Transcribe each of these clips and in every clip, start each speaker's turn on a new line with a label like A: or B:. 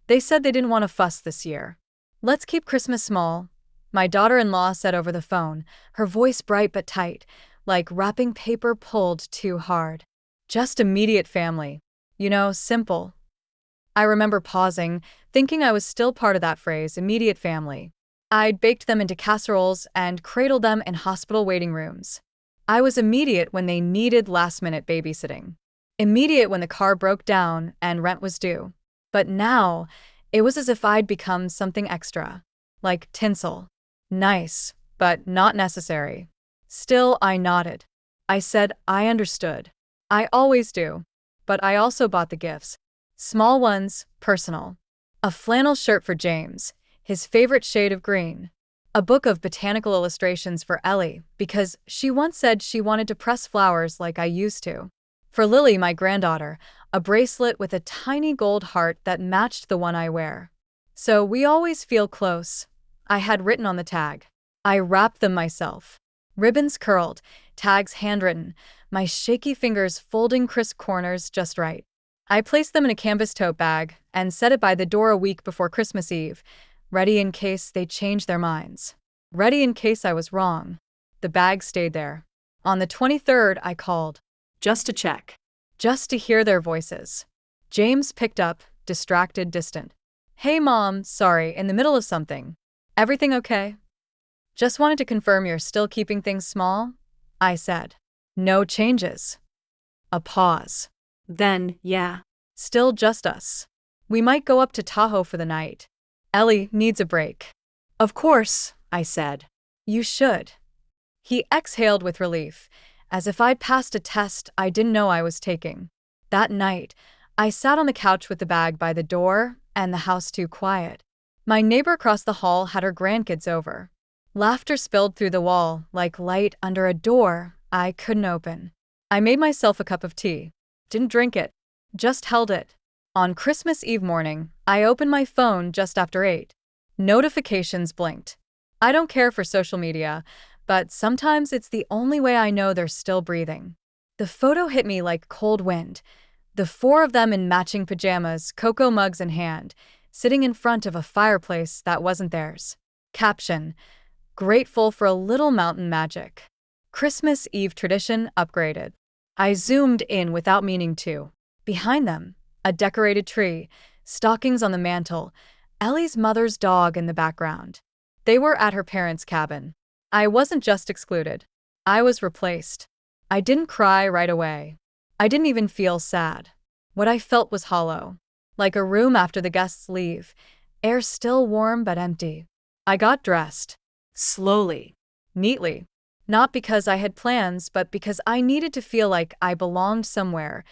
A: They said they didn't want to fuss this year. Let's keep Christmas small, my daughter-in-law said over the phone, her voice bright but tight, like wrapping paper pulled too hard. Just immediate family. Simple. I remember pausing, thinking I was still part of that phrase, immediate family. I'd baked them into casseroles and cradled them in hospital waiting rooms. I was immediate when they needed last-minute babysitting. Immediate when the car broke down and rent was due. But now, it was as if I'd become something extra. Like tinsel. Nice, but not necessary. Still, I nodded. I said I understood. I always do. But I also bought the gifts. Small ones, personal. A flannel shirt for James, his favorite shade of green. A book of botanical illustrations for Ellie, because she once said she wanted to press flowers like I used to. For Lily, my granddaughter, a bracelet with a tiny gold heart that matched the one I wear. So we always feel close, I had written on the tag. I wrapped them myself. Ribbons curled, tags handwritten, my shaky fingers folding crisp corners just right. I placed them in a canvas tote bag and set it by the door a week before Christmas Eve, ready in case they changed their minds. Ready in case I was wrong. The bag stayed there. On the 23rd, I called. Just to check. Just to hear their voices. James picked up, distracted, distant. Hey Mom, sorry, in the middle of something. Everything okay? Just wanted to confirm you're still keeping things small? I said. No changes. A pause. Then, yeah. Still just us. We might go up to Tahoe for the night. Ellie needs a break. Of course, I said. You should. He exhaled with relief, as if I'd passed a test I didn't know I was taking. That night, I sat on the couch with the bag by the door and the house too quiet. My neighbor across the hall had her grandkids over. Laughter spilled through the wall like light under a door I couldn't open. I made myself a cup of tea. Didn't drink it. Just held it. On Christmas Eve morning, I opened my phone just after 8. Notifications blinked. I don't care for social media, but sometimes it's the only way I know they're still breathing. The photo hit me like cold wind. The 4 of them in matching pajamas, cocoa mugs in hand, sitting in front of a fireplace that wasn't theirs. Caption: grateful for a little mountain magic. Christmas Eve tradition upgraded. I zoomed in without meaning to. Behind them, a decorated tree, stockings on the mantel, Ellie's mother's dog in the background. They were at her parents' cabin. I wasn't just excluded. I was replaced. I didn't cry right away. I didn't even feel sad. What I felt was hollow. Like a room after the guests leave, air still warm but empty. I got dressed. Slowly. Neatly. Not because I had plans, but because I needed to feel like I belonged somewhere,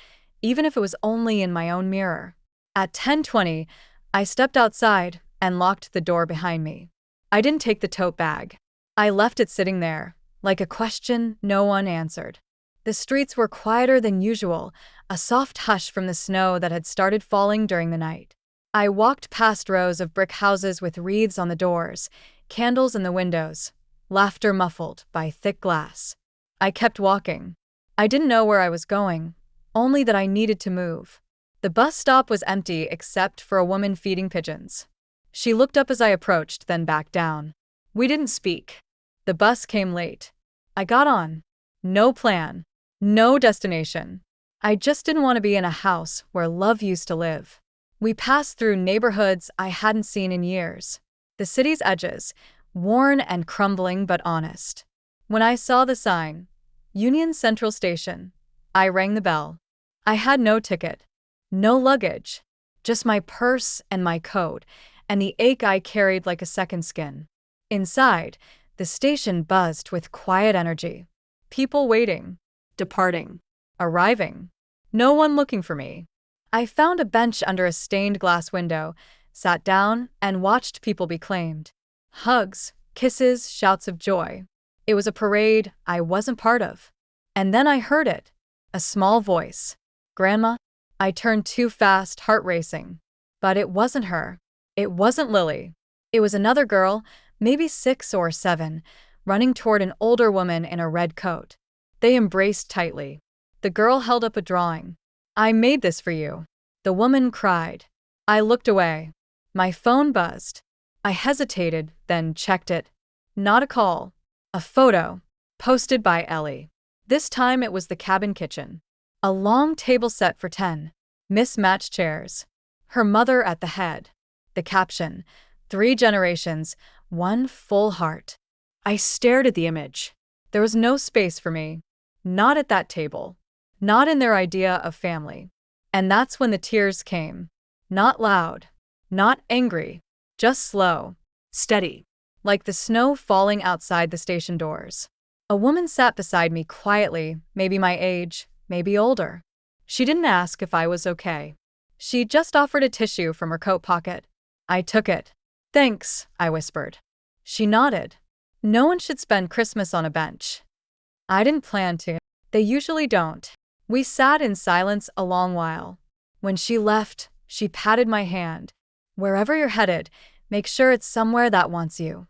A: even if it was only in my own mirror. At 10:20, I stepped outside and locked the door behind me. I didn't take the tote bag. I left it sitting there, like a question no one answered. The streets were quieter than usual, a soft hush from the snow that had started falling during the night. I walked past rows of brick houses with wreaths on the doors, candles in the windows, laughter muffled by thick glass. I kept walking. I didn't know where I was going, only that I needed to move. The bus stop was empty except for a woman feeding pigeons. She looked up as I approached, then back down. We didn't speak. The bus came late. I got on. No plan. No destination. I just didn't want to be in a house where love used to live. We passed through neighborhoods I hadn't seen in years. The city's edges, worn and crumbling but honest. When I saw the sign, Union Central Station, I rang the bell. I had no ticket. No luggage. Just my purse and my coat, and the ache I carried like a second skin. Inside, the station buzzed with quiet energy. People waiting. Departing. Arriving. No one looking for me. I found a bench under a stained glass window, sat down, and watched people be claimed. Hugs, kisses, shouts of joy. It was a parade I wasn't part of. And then I heard it. A small voice. Grandma? I turned too fast, heart racing. But it wasn't her. It wasn't Lily. It was another girl, maybe 6 or 7, running toward an older woman in a red coat. They embraced tightly. The girl held up a drawing. I made this for you. The woman cried. I looked away. My phone buzzed. I hesitated, then checked it. Not a call. A photo. Posted by Ellie. This time it was the cabin kitchen. A long table set for 10. Mismatched chairs. Her mother at the head. The caption, 3 generations, 1 full heart. I stared at the image. There was no space for me. Not at that table. Not in their idea of family. And that's when the tears came. Not loud. Not angry. Just slow. Steady. Like the snow falling outside the station doors. A woman sat beside me quietly, maybe my age, maybe older. She didn't ask if I was okay. She just offered a tissue from her coat pocket. I took it. "Thanks," I whispered. She nodded. No one should spend Christmas on a bench. I didn't plan to. They usually don't. We sat in silence a long while. When she left, she patted my hand. "Wherever you're headed, make sure it's somewhere that wants you."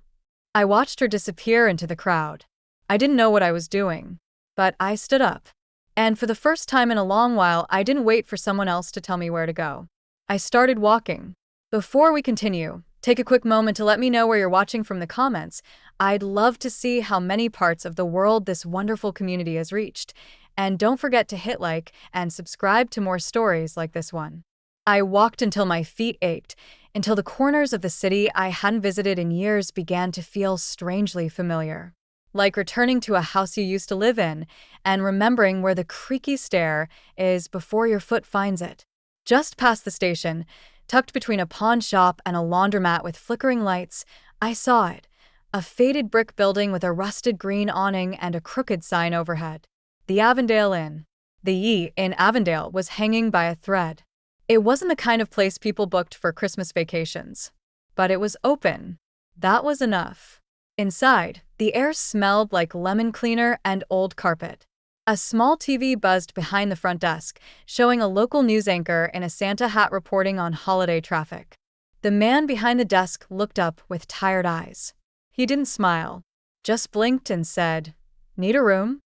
A: I watched her disappear into the crowd. I didn't know what I was doing, but I stood up. And for the first time in a long while, I didn't wait for someone else to tell me where to go. I started walking. Before we continue, take a quick moment to let me know where you're watching from the comments. I'd love to see how many parts of the world this wonderful community has reached. And don't forget to hit like and subscribe to more stories like this one. I walked until my feet ached, until the corners of the city I hadn't visited in years began to feel strangely familiar. Like returning to a house you used to live in and remembering where the creaky stair is before your foot finds it. Just past the station, tucked between a pawn shop and a laundromat with flickering lights, I saw it. A faded brick building with a rusted green awning and a crooked sign overhead. The Avondale Inn. The E in Avondale was hanging by a thread. It wasn't the kind of place people booked for Christmas vacations. But it was open. That was enough. Inside, the air smelled like lemon cleaner and old carpet. A small TV buzzed behind the front desk, showing a local news anchor in a Santa hat reporting on holiday traffic. The man behind the desk looked up with tired eyes. He didn't smile, just blinked and said, "Need a room?"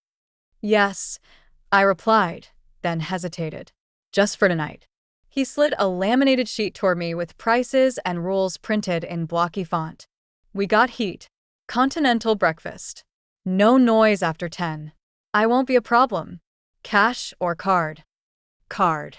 A: "Yes," I replied, then hesitated. "Just for tonight." He slid a laminated sheet toward me with prices and rules printed in blocky font. "We got heat. Continental breakfast. No noise after 10. I won't be a problem. Cash or card?" "Card."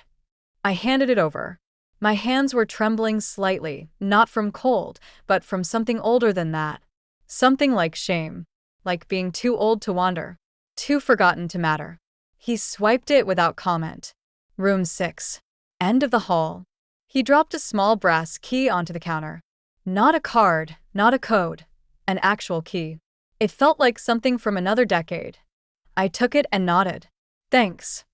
A: I handed it over. My hands were trembling slightly, not from cold, but from something older than that. Something like shame. Like being too old to wander. Too forgotten to matter. He swiped it without comment. Room 6. End of the hall. He dropped a small brass key onto the counter. Not a card, not a code. An actual key. It felt like something from another decade. I took it and nodded. "Thanks."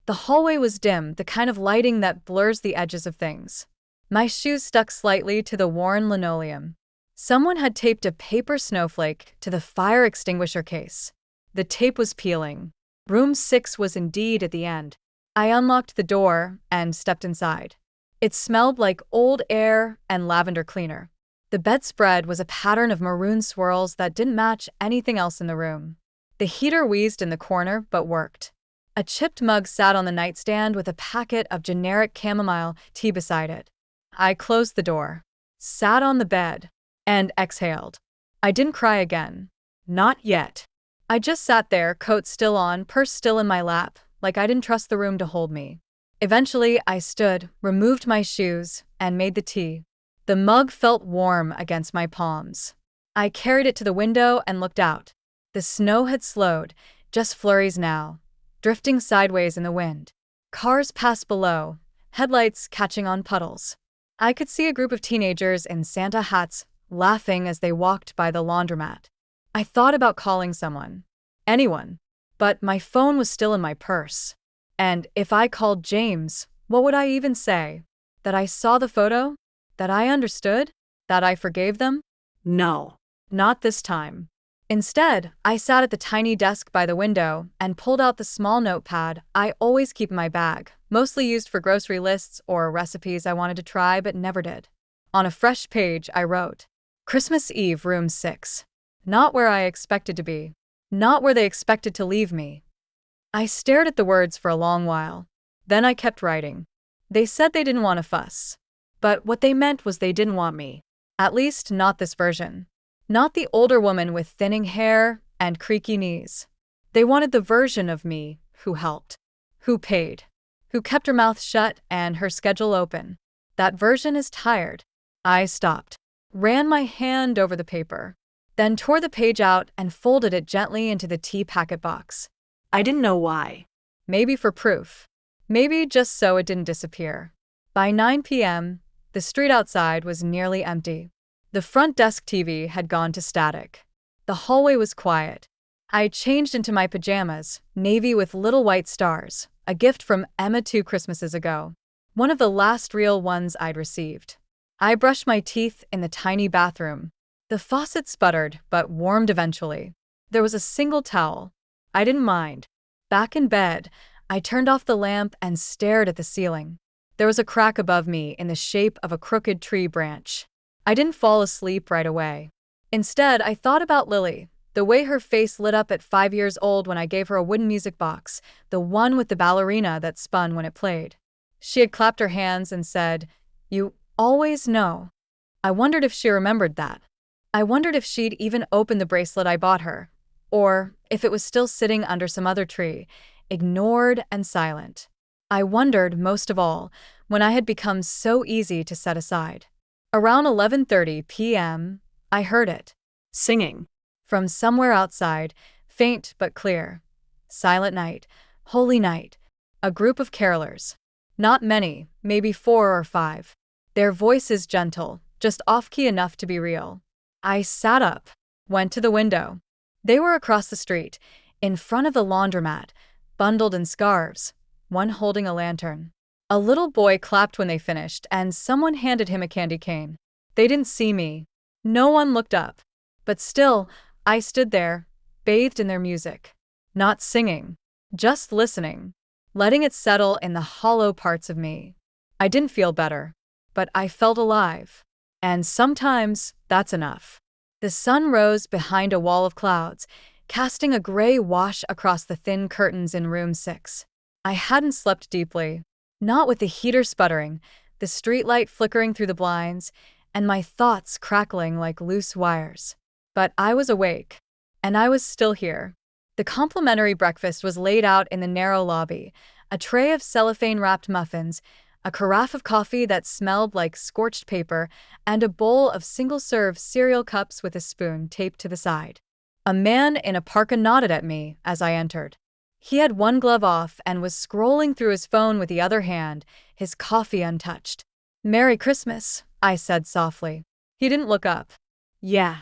A: The hallway was dim, the kind of lighting that blurs the edges of things. My shoes stuck slightly to the worn linoleum. Someone had taped a paper snowflake to the fire extinguisher case. The tape was peeling. Room 6 was indeed at the end. I unlocked the door and stepped inside. It smelled like old air and lavender cleaner. The bedspread was a pattern of maroon swirls that didn't match anything else in the room. The heater wheezed in the corner but worked. A chipped mug sat on the nightstand with a packet of generic chamomile tea beside it. I closed the door, sat on the bed, and exhaled. I didn't cry again. Not yet. I just sat there, coat still on, purse still in my lap, like I didn't trust the room to hold me. Eventually, I stood, removed my shoes, and made the tea. The mug felt warm against my palms. I carried it to the window and looked out. The snow had slowed, just flurries now, drifting sideways in the wind. Cars passed below, headlights catching on puddles. I could see a group of teenagers in Santa hats laughing as they walked by the laundromat. I thought about calling someone. Anyone. But my phone was still in my purse. And if I called James, what would I even say? That I saw the photo? That I understood? That I forgave them? No. Not this time. Instead, I sat at the tiny desk by the window and pulled out the small notepad I always keep in my bag, mostly used for grocery lists or recipes I wanted to try but never did. On a fresh page, I wrote, "Christmas Eve, Room 6. Not where I expected to be. Not where they expected to leave me." I stared at the words for a long while. Then I kept writing. They said they didn't want to fuss. But what they meant was they didn't want me. At least, not this version. Not the older woman with thinning hair and creaky knees. They wanted the version of me who helped, who paid, who kept her mouth shut and her schedule open. That version is tired. I stopped, ran my hand over the paper, then tore the page out and folded it gently into the tea packet box. I didn't know why. Maybe for proof. Maybe just so it didn't disappear. By 9 p.m., the street outside was nearly empty. The front desk TV had gone to static. The hallway was quiet. I changed into my pajamas, navy with little white stars, a gift from Emma 2 Christmases ago. One of the last real ones I'd received. I brushed my teeth in the tiny bathroom. The faucet sputtered, but warmed eventually. There was a single towel. I didn't mind. Back in bed, I turned off the lamp and stared at the ceiling. There was a crack above me in the shape of a crooked tree branch. I didn't fall asleep right away. Instead, I thought about Lily, the way her face lit up at 5 years old when I gave her a wooden music box, the one with the ballerina that spun when it played. She had clapped her hands and said, "You always know." I wondered if she remembered that. I wondered if she'd even opened the bracelet I bought her, or if it was still sitting under some other tree, ignored and silent. I wondered, most of all, when I had become so easy to set aside. Around 11:30 p.m., I heard it. Singing. From somewhere outside, faint but clear. Silent night, holy night. A group of carolers. Not many, maybe 4 or 5. Their voices gentle, just off-key enough to be real. I sat up, went to the window. They were across the street, in front of the laundromat, bundled in scarves, one holding a lantern. A little boy clapped when they finished, and someone handed him a candy cane. They didn't see me. No one looked up. But still, I stood there, bathed in their music. Not singing, just listening, letting it settle in the hollow parts of me. I didn't feel better, but I felt alive. And sometimes, that's enough. The sun rose behind a wall of clouds, casting a gray wash across the thin curtains in room 6. I hadn't slept deeply, not with the heater sputtering, the streetlight flickering through the blinds, and my thoughts crackling like loose wires. But I was awake, and I was still here. The complimentary breakfast was laid out in the narrow lobby, a tray of cellophane-wrapped muffins, a carafe of coffee that smelled like scorched paper, and a bowl of single-serve cereal cups with a spoon taped to the side. A man in a parka nodded at me as I entered. He had one glove off and was scrolling through his phone with the other hand, his coffee untouched. "Merry Christmas," I said softly. He didn't look up. "Yeah."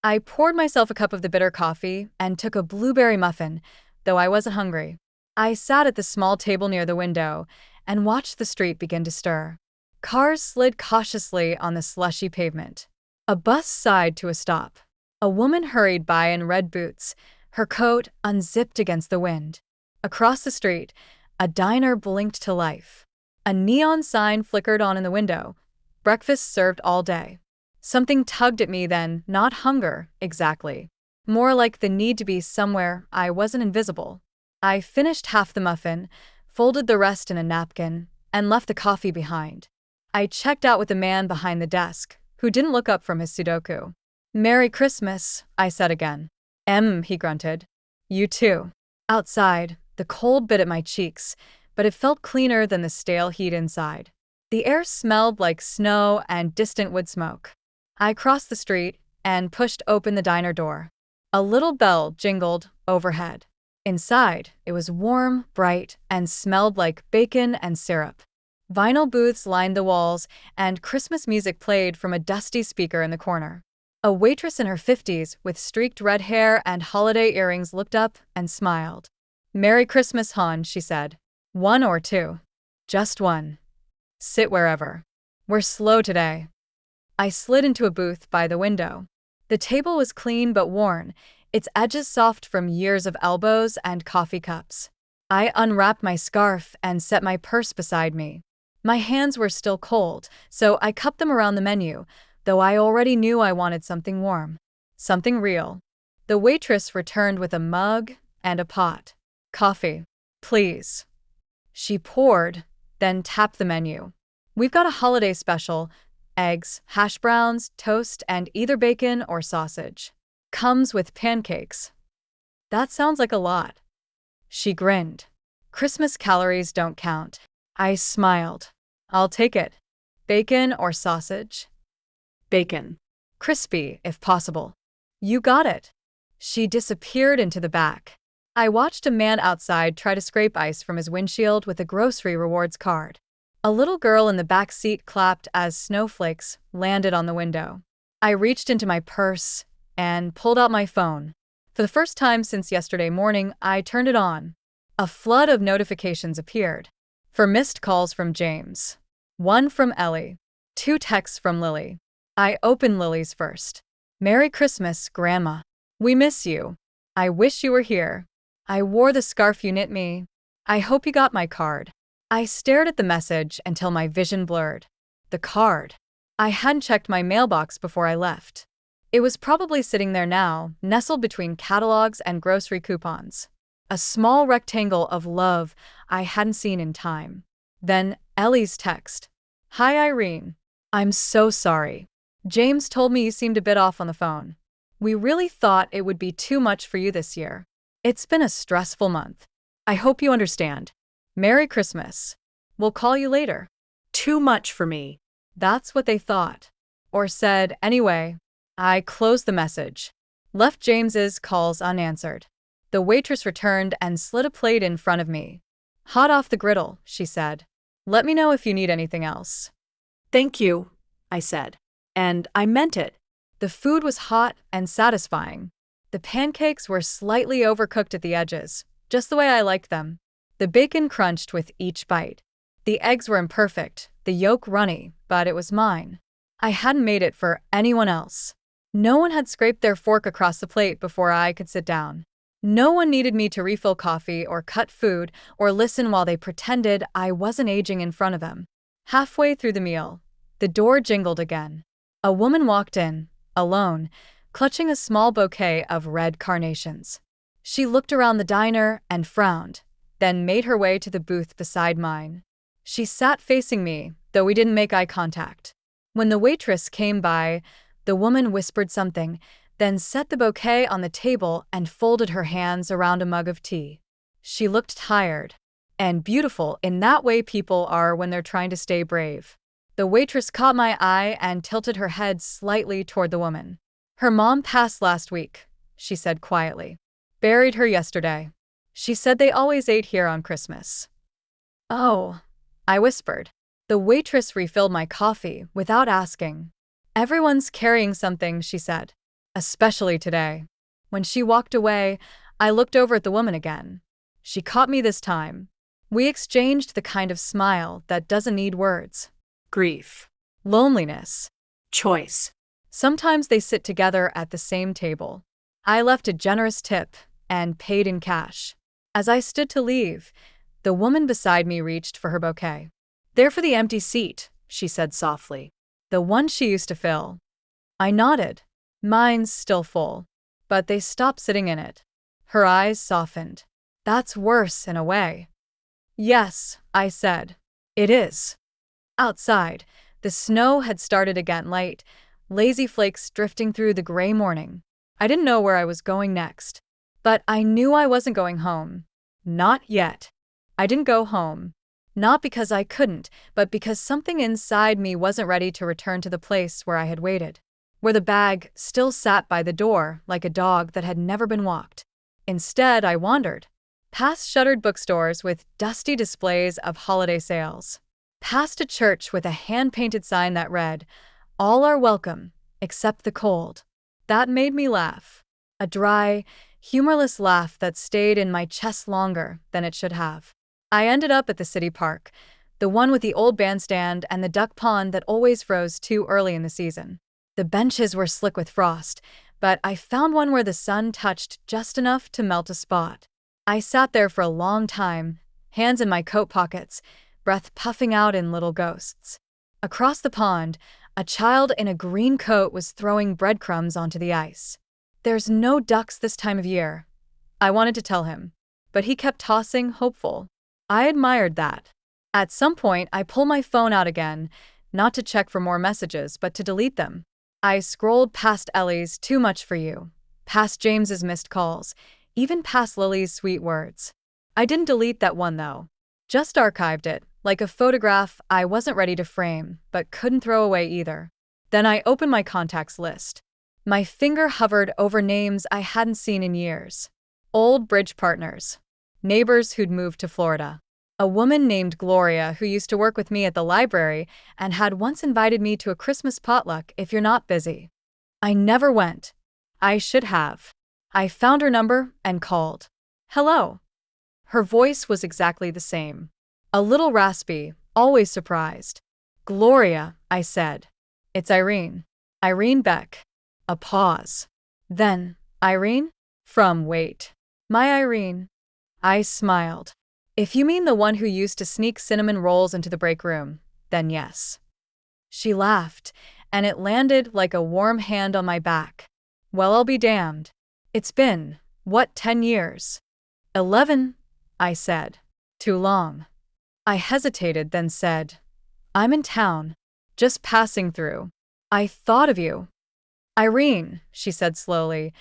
A: I poured myself a cup of the bitter coffee and took a blueberry muffin, though I wasn't hungry. I sat at the small table near the window and watched the street begin to stir. Cars slid cautiously on the slushy pavement. A bus sighed to a stop. A woman hurried by in red boots, her coat unzipped against the wind. Across the street, a diner blinked to life. A neon sign flickered on in the window. Breakfast served all day. Something tugged at me then, not hunger, exactly. More like the need to be somewhere I wasn't invisible. I finished half the muffin, folded the rest in a napkin, and left the coffee behind. I checked out with the man behind the desk, who didn't look up from his Sudoku. "Merry Christmas," I said again. He grunted. "You too." Outside, the cold bit at my cheeks, but it felt cleaner than the stale heat inside. The air smelled like snow and distant wood smoke. I crossed the street and pushed open the diner door. A little bell jingled overhead. Inside, it was warm, bright, and smelled like bacon and syrup. Vinyl booths lined the walls, and Christmas music played from a dusty speaker in the corner. A waitress in her 50s with streaked red hair and holiday earrings looked up and smiled. "Merry Christmas, hon," she said. "1 or 2? Just 1. Sit wherever. We're slow today." I slid into a booth by the window. The table was clean but worn, its edges soft from years of elbows and coffee cups. I unwrapped my scarf and set my purse beside me. My hands were still cold, so I cupped them around the menu, though I already knew I wanted something warm. Something real. The waitress returned with a mug and a pot. "Coffee, please." She poured, then tapped the menu. We've got a holiday special: eggs, hash browns, toast, and either bacon or sausage. Comes with pancakes. That sounds like a lot. She grinned. Christmas calories don't count. I smiled. I'll take it. Bacon or sausage?
B: Bacon.
A: Crispy, if possible. You got it. She disappeared into the back. I watched a man outside try to scrape ice from his windshield with a grocery rewards card. A little girl in the back seat clapped as snowflakes landed on the window. I reached into my purse and pulled out my phone. For the first time since yesterday morning, I turned it on. A flood of notifications appeared. For missed calls from James. One from Ellie. 2 texts from Lily. I opened Lily's first. Merry Christmas, Grandma. We miss you. I wish you were here. I wore the scarf you knit me. I hope you got my card. I stared at the message until my vision blurred. The card. I hadn't checked my mailbox before I left. It was probably sitting there now, nestled between catalogs and grocery coupons. A small rectangle of love I hadn't seen in time. Then Ellie's text. Hi Irene. I'm so sorry. James told me you seemed a bit off on the phone. We really thought it would be too much for you this year. It's been a stressful month. I hope you understand. Merry Christmas. We'll call you later.
B: Too much for me.
A: That's what they thought. Or said anyway. I closed the message. Left James's calls unanswered. The waitress returned and slid a plate in front of me. Hot off the griddle, she said. Let me know if you need anything else.
B: Thank you, I said. And I meant it.
A: The food was hot and satisfying. The pancakes were slightly overcooked at the edges, just the way I liked them. The bacon crunched with each bite. The eggs were imperfect, the yolk runny, but it was mine. I hadn't made it for anyone else. No one had scraped their fork across the plate before I could sit down. No one needed me to refill coffee or cut food or listen while they pretended I wasn't aging in front of them. Halfway through the meal, the door jingled again. A woman walked in, alone, clutching a small bouquet of red carnations. She looked around the diner and frowned, then made her way to the booth beside mine. She sat facing me, though we didn't make eye contact. When the waitress came by, the woman whispered something, then set the bouquet on the table and folded her hands around a mug of tea. She looked tired and beautiful in that way people are when they're trying to stay brave. The waitress caught my eye and tilted her head slightly toward the woman. Her mom passed last week, she said quietly. Buried her yesterday. She said they always ate here on Christmas. Oh, I whispered. The waitress refilled my coffee without asking. Everyone's carrying something, she said. Especially today. When she walked away, I looked over at the woman again. She caught me this time. We exchanged the kind of smile that doesn't need words.
B: Grief.
A: Loneliness.
B: Choice.
A: Sometimes they sit together at the same table. I left a generous tip and paid in cash. As I stood to leave, the woman beside me reached for her bouquet. There for the empty seat, she said softly. The one she used to fill. I nodded. Mine's still full. But they stopped sitting in it. Her eyes softened. That's worse in a way. Yes, I said. It is. Outside, the snow had started again light, lazy flakes drifting through the gray morning. I didn't know where I was going next. But I knew I wasn't going home. Not yet. I didn't go home. Not because I couldn't, but because something inside me wasn't ready to return to the place where I had waited. Where the bag still sat by the door like a dog that had never been walked. Instead, I wandered. Past shuttered bookstores with dusty displays of holiday sales. Past a church with a hand-painted sign that read, "All are welcome, except the cold." That made me laugh. A dry, humorless laugh that stayed in my chest longer than it should have. I ended up at the city park, the one with the old bandstand and the duck pond that always froze too early in the season. The benches were slick with frost, but I found one where the sun touched just enough to melt a spot. I sat there for a long time, hands in my coat pockets, breath puffing out in little ghosts. Across the pond, a child in a green coat was throwing breadcrumbs onto the ice. There's no ducks this time of year. I wanted to tell him, but he kept tossing, hopeful. I admired that. At some point, I pull my phone out again, not to check for more messages, but to delete them. I scrolled past Ellie's "Too much for you," past James's missed calls, even past Lily's sweet words. I didn't delete that one though. Just archived it, like a photograph I wasn't ready to frame, but couldn't throw away either. Then I opened my contacts list. My finger hovered over names I hadn't seen in years. Old bridge partners. Neighbors who'd moved to Florida. A woman named Gloria who used to work with me at the library and had once invited me to a Christmas potluck if you're not busy. I never went. I should have. I found her number and called. Hello. Her voice was exactly the same. A little raspy, always surprised. Gloria, I said. It's Irene. Irene Beck. A pause. Then, Irene? Wait. My Irene. I smiled. If you mean the one who used to sneak cinnamon rolls into the break room, then yes. She laughed, and it landed like a warm hand on my back. Well, I'll be damned. It's been, what, 10 years? 11, I said. Too long. I hesitated, then said, I'm in town, just passing through. I thought of you. Irene, she said slowly,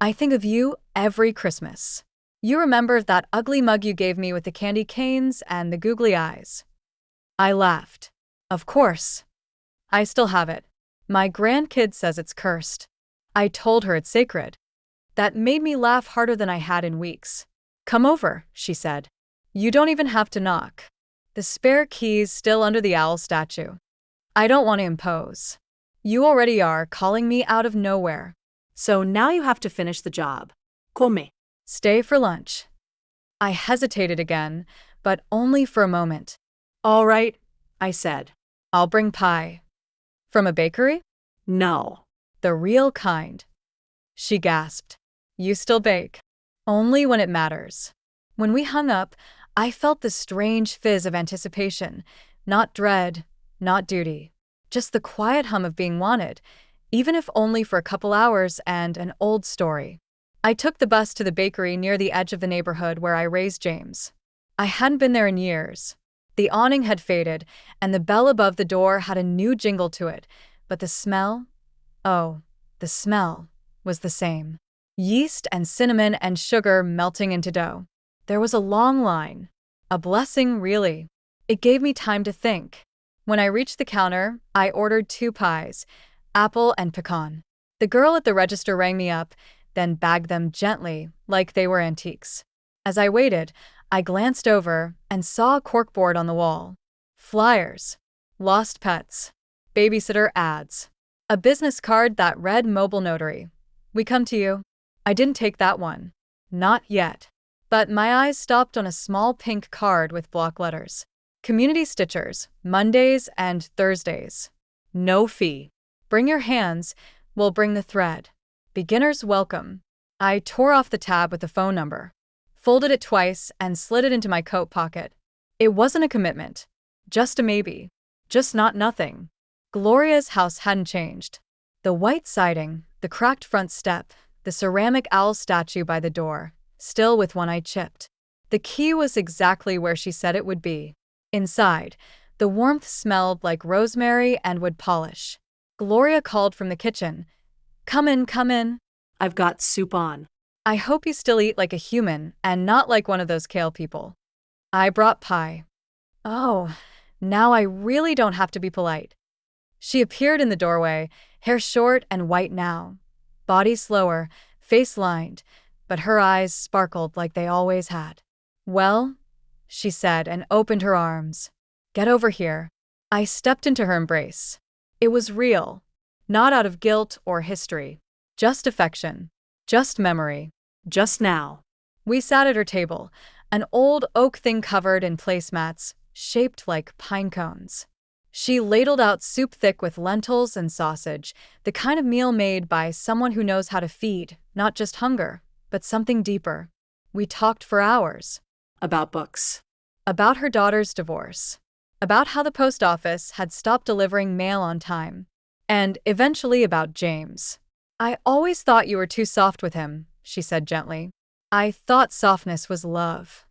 A: I think of you every Christmas. You remember that ugly mug you gave me with the candy canes and the googly eyes? I laughed. Of course. I still have it. My grandkid says it's cursed. I told her it's sacred. That made me laugh harder than I had in weeks. Come over, she said. You don't even have to knock. The spare key's still under the owl statue. I don't want to impose. You already are calling me out of nowhere.
B: So now you have to finish the job. Come.
A: Stay for lunch. I hesitated again, but only for a moment.
B: All right, I said.
A: I'll bring pie. From a bakery?
B: No.
A: The real kind. She gasped. You still bake? Only when it matters. When we hung up, I felt the strange fizz of anticipation, not dread, not duty, just the quiet hum of being wanted, even if only for a couple hours and an old story. I took the bus to the bakery near the edge of the neighborhood where I raised James. I hadn't been there in years. The awning had faded, and the bell above the door had a new jingle to it, but the smell? Oh, the smell was the same. Yeast and cinnamon and sugar melting into dough. There was a long line. A blessing, really. It gave me time to think. When I reached the counter, I ordered 2 pies, apple and pecan. The girl at the register rang me up, then bagged them gently, like they were antiques. As I waited, I glanced over and saw a corkboard on the wall. Flyers. Lost pets. Babysitter ads. A business card that read "Mobile Notary. We come to you." I didn't take that one. Not yet. But my eyes stopped on a small pink card with block letters. Community Stitchers, Mondays and Thursdays. No fee. Bring your hands, we'll bring the thread. Beginners welcome. I tore off the tab with the phone number, folded it twice, and slid it into my coat pocket. It wasn't a commitment. Just a maybe. Just not nothing. Gloria's house hadn't changed. The white siding, the cracked front step, the ceramic owl statue by the door, still with one eye chipped. The key was exactly where she said it would be. Inside, the warmth smelled like rosemary and wood polish. Gloria called from the kitchen. Come in, come in.
B: I've got soup on.
A: I hope you still eat like a human and not like one of those kale people. I brought pie. Oh, now I really don't have to be polite. She appeared in the doorway, hair short and white now, body slower, face lined, but her eyes sparkled like they always had. Well, she said and opened her arms. Get over here. I stepped into her embrace. It was real, not out of guilt or history, just affection, just memory, just now. We sat at her table, an old oak thing covered in placemats, shaped like pine cones. She ladled out soup thick with lentils and sausage, the kind of meal made by someone who knows how to feed, not just hunger, but something deeper. We talked for hours.
B: About books.
A: About her daughter's divorce. About how the post office had stopped delivering mail on time. And eventually about James. I always thought you were too soft with him, she said gently. I thought softness was love.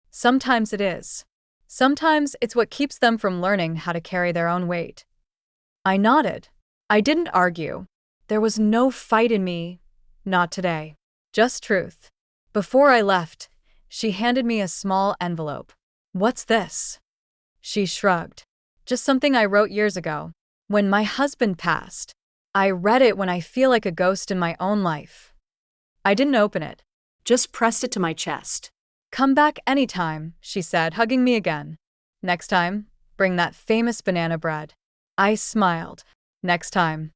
A: Sometimes it is. Sometimes it's what keeps them from learning how to carry their own weight. I nodded. I didn't argue. There was no fight in me. Not today. Just truth. Before I left, she handed me a small envelope. "What's this?" She shrugged. "Just something I wrote years ago, when my husband passed. I read it when I feel like a ghost in my own life." I didn't open it.
B: Just pressed it to my chest.
A: "Come back anytime," she said, hugging me again. "Next time, bring that famous banana bread." I smiled. "Next time."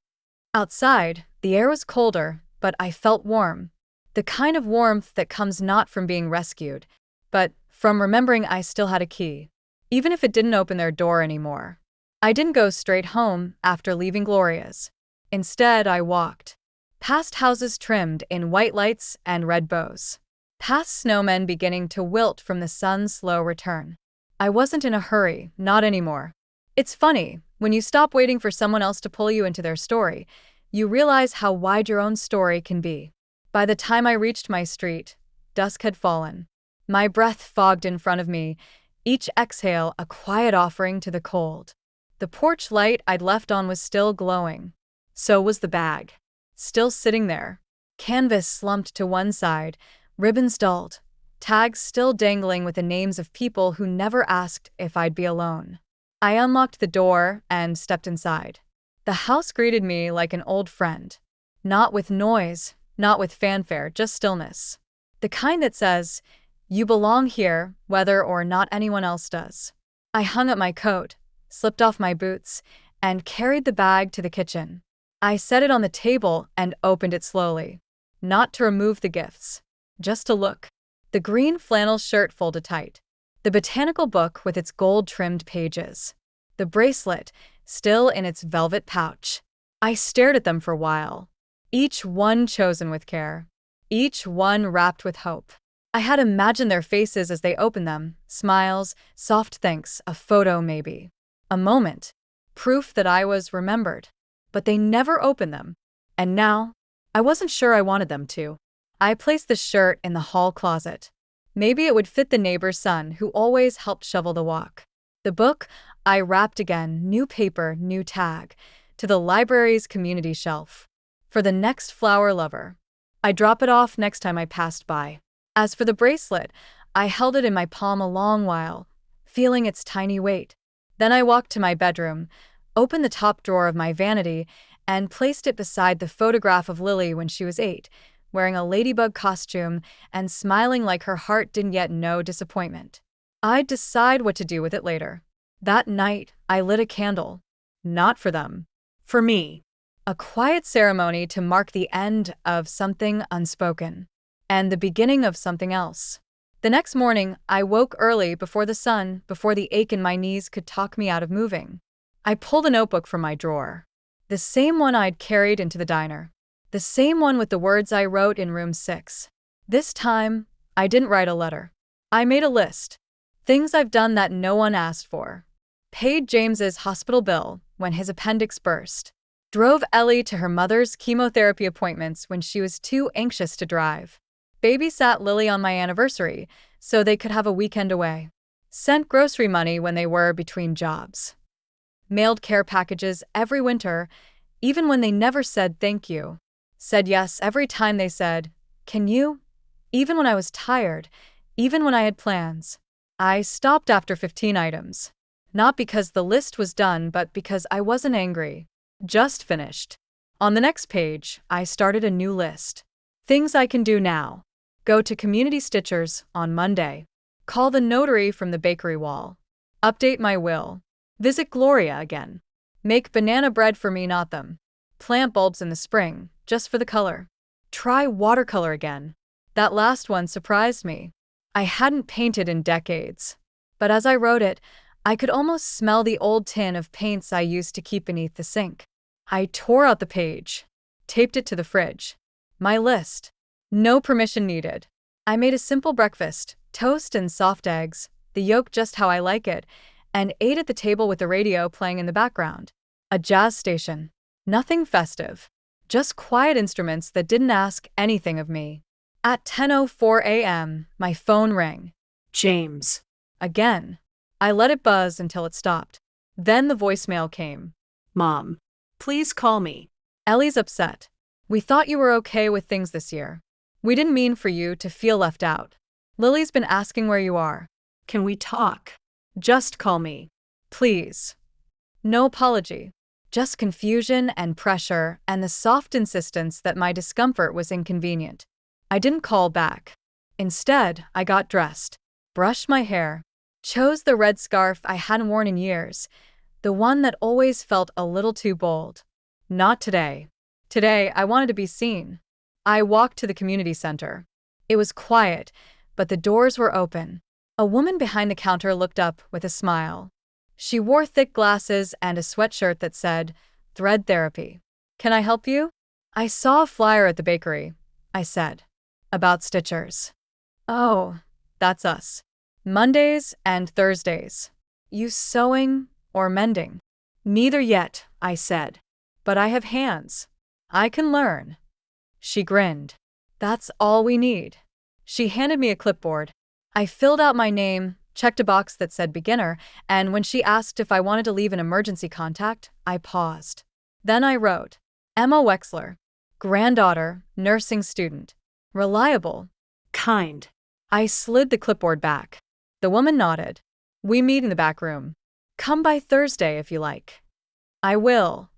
A: Outside, the air was colder, but I felt warm. The kind of warmth that comes not from being rescued, but from remembering I still had a key, even if it didn't open their door anymore. I didn't go straight home after leaving Gloria's. Instead, I walked. Past houses trimmed in white lights and red bows. Past snowmen beginning to wilt from the sun's slow return. I wasn't in a hurry, not anymore. It's funny, when you stop waiting for someone else to pull you into their story, you realize how wide your own story can be. By the time I reached my street, dusk had fallen. My breath fogged in front of me, each exhale a quiet offering to the cold. The porch light I'd left on was still glowing. So was the bag. Still sitting there. Canvas slumped to one side, ribbons dulled, tags still dangling with the names of people who never asked if I'd be alone. I unlocked the door and stepped inside. The house greeted me like an old friend. Not with noise, not with fanfare, just stillness. The kind that says, "You belong here, whether or not anyone else does." I hung up my coat, slipped off my boots, and carried the bag to the kitchen. I set it on the table and opened it slowly. Not to remove the gifts, just to look. The green flannel shirt folded tight. The botanical book with its gold-trimmed pages. The bracelet, still in its velvet pouch. I stared at them for a while. Each one chosen with care. Each one wrapped with hope. I had imagined their faces as they opened them, smiles, soft thanks, a photo maybe. A moment. Proof that I was remembered. But they never opened them. And now, I wasn't sure I wanted them to. I placed the shirt in the hall closet. Maybe it would fit the neighbor's son who always helped shovel the walk. The book, I wrapped again, new paper, new tag, to the library's community shelf. For the next flower lover. I'd drop it off next time I passed by. As for the bracelet, I held it in my palm a long while, feeling its tiny weight. Then I walked to my bedroom, opened the top drawer of my vanity, and placed it beside the photograph of Lily when she was 8, wearing a ladybug costume and smiling like her heart didn't yet know disappointment. I'd decide what to do with it later. That night, I lit a candle. Not for them. For me. A quiet ceremony to mark the end of something unspoken. And the beginning of something else. The next morning, I woke early before the sun, before the ache in my knees could talk me out of moving. I pulled a notebook from my drawer. The same one I'd carried into the diner. The same one with the words I wrote in room 6. This time, I didn't write a letter. I made a list. Things I've done that no one asked for. Paid James's hospital bill when his appendix burst. Drove Ellie to her mother's chemotherapy appointments when she was too anxious to drive. Babysat Lily on my anniversary so they could have a weekend away. Sent grocery money when they were between jobs. Mailed care packages every winter, even when they never said thank you. Said yes every time they said, "Can you?" Even when I was tired, even when I had plans. I stopped after 15 items. Not because the list was done, but because I wasn't angry. Just finished. On the next page, I started a new list. Things I can do now. Go to Community Stitchers on Monday. Call the notary from the bakery wall. Update my will. Visit Gloria again. Make banana bread for me, not them. Plant bulbs in the spring, just for the color. Try watercolor again. That last one surprised me. I hadn't painted in decades. But as I wrote it, I could almost smell the old tin of paints I used to keep beneath the sink. I tore out the page, taped it to the fridge. My list. No permission needed. I made a simple breakfast, toast and soft eggs, the yolk just how I like it, and ate at the table with the radio playing in the background. A jazz station. Nothing festive. Just quiet instruments that didn't ask anything of me. At 10:04 a.m., my phone rang.
B: James.
A: Again. I let it buzz until it stopped. Then the voicemail came.
B: Mom, please call me.
A: Ellie's upset. We thought you were okay with things this year. We didn't mean for you to feel left out. Lily's been asking where you are.
B: Can we talk?
A: Just call me. Please. No apology. Just confusion and pressure and the soft insistence that my discomfort was inconvenient. I didn't call back. Instead, I got dressed, brushed my hair, chose the red scarf I hadn't worn in years, the one that always felt a little too bold. Not today. Today, I wanted to be seen. I walked to the community center. It was quiet, but the doors were open. A woman behind the counter looked up with a smile. She wore thick glasses and a sweatshirt that said, "Thread Therapy." "Can I help you?" "I saw a flyer at the bakery," I said. "About stitchers." "Oh, that's us. Mondays and Thursdays." "You sewing or mending?" "Neither yet," I said. "But I have hands. I can learn." She grinned. "That's all we need." She handed me a clipboard. I filled out my name, checked a box that said beginner, and when she asked if I wanted to leave an emergency contact, I paused. Then I wrote, Emma Wexler, granddaughter, nursing student. Reliable.
B: Kind.
A: I slid the clipboard back. The woman nodded. "We meet in the back room. Come by Thursday if you like." "I will."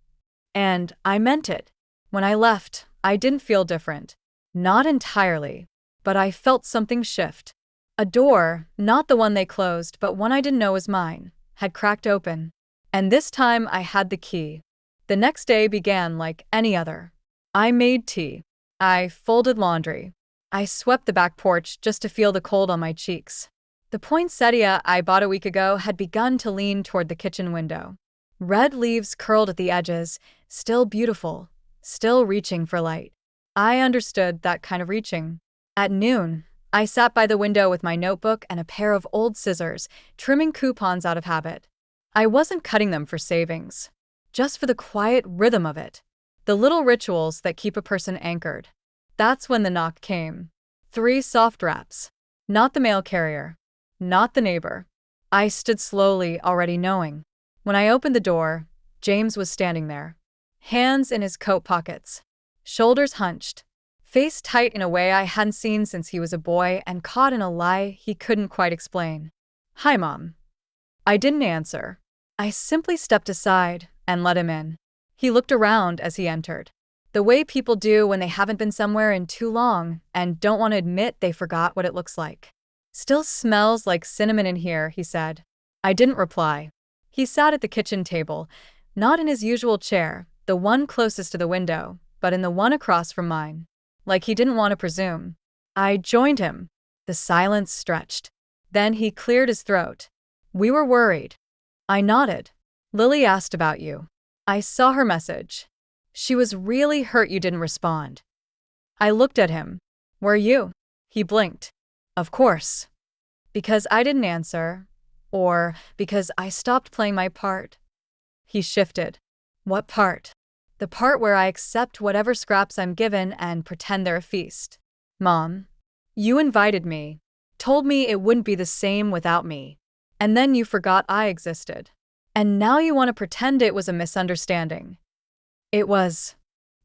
A: And I meant it. When I left, I didn't feel different. Not entirely, but I felt something shift. A door, not the one they closed, but one I didn't know was mine, had cracked open. And this time I had the key. The next day began like any other. I made tea. I folded laundry. I swept the back porch just to feel the cold on my cheeks. The poinsettia I bought a week ago had begun to lean toward the kitchen window. Red leaves curled at the edges, still beautiful, still reaching for light. I understood that kind of reaching. At noon, I sat by the window with my notebook and a pair of old scissors, trimming coupons out of habit. I wasn't cutting them for savings, just for the quiet rhythm of it, the little rituals that keep a person anchored. That's when the knock came. 3 soft raps. Not the mail carrier. Not the neighbor. I stood slowly, already knowing. When I opened the door, James was standing there. Hands in his coat pockets. Shoulders hunched. Face tight in a way I hadn't seen since he was a boy and caught in a lie he couldn't quite explain. "Hi, Mom." I didn't answer. I simply stepped aside and let him in. He looked around as he entered. The way people do when they haven't been somewhere in too long and don't want to admit they forgot what it looks like. "Still smells like cinnamon in here," he said. I didn't reply. He sat at the kitchen table, not in his usual chair, the one closest to the window, but in the one across from mine. Like he didn't want to presume. I joined him. The silence stretched. Then he cleared his throat. "We were worried." I nodded. "Lily asked about you. I saw her message. She was really hurt you didn't respond." I looked at him. "Were you?" He blinked. "Of course." "Because I didn't answer, or because I stopped playing my part?" He shifted. "What part?" "The part where I accept whatever scraps I'm given and pretend they're a feast." "Mom, you invited me, told me it wouldn't be the same without me, and then you forgot I existed. And now you want to pretend it was a misunderstanding." "It was."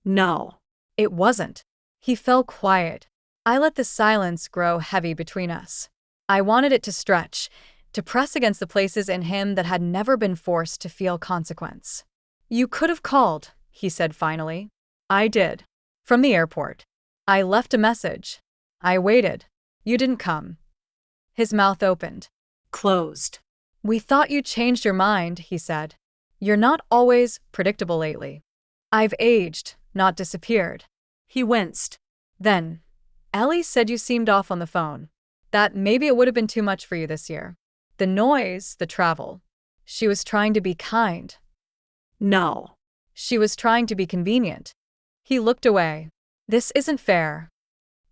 B: No.
A: "It wasn't." He fell quiet. I let the silence grow heavy between us. I wanted it to stretch, to press against the places in him that had never been forced to feel consequence. "You could have called," he said finally. "I did. From the airport. I left a message. I waited. You didn't come." His mouth opened.
B: Closed.
A: "We thought you changed your mind," he said. "You're not always predictable lately." "I've aged, not disappeared."
B: He winced.
A: Then, "Ellie said you seemed off on the phone. That maybe it would have been too much for you this year. The noise, the travel. She was trying to be kind."
B: No.
A: "She was trying to be convenient." He looked away. "This isn't fair.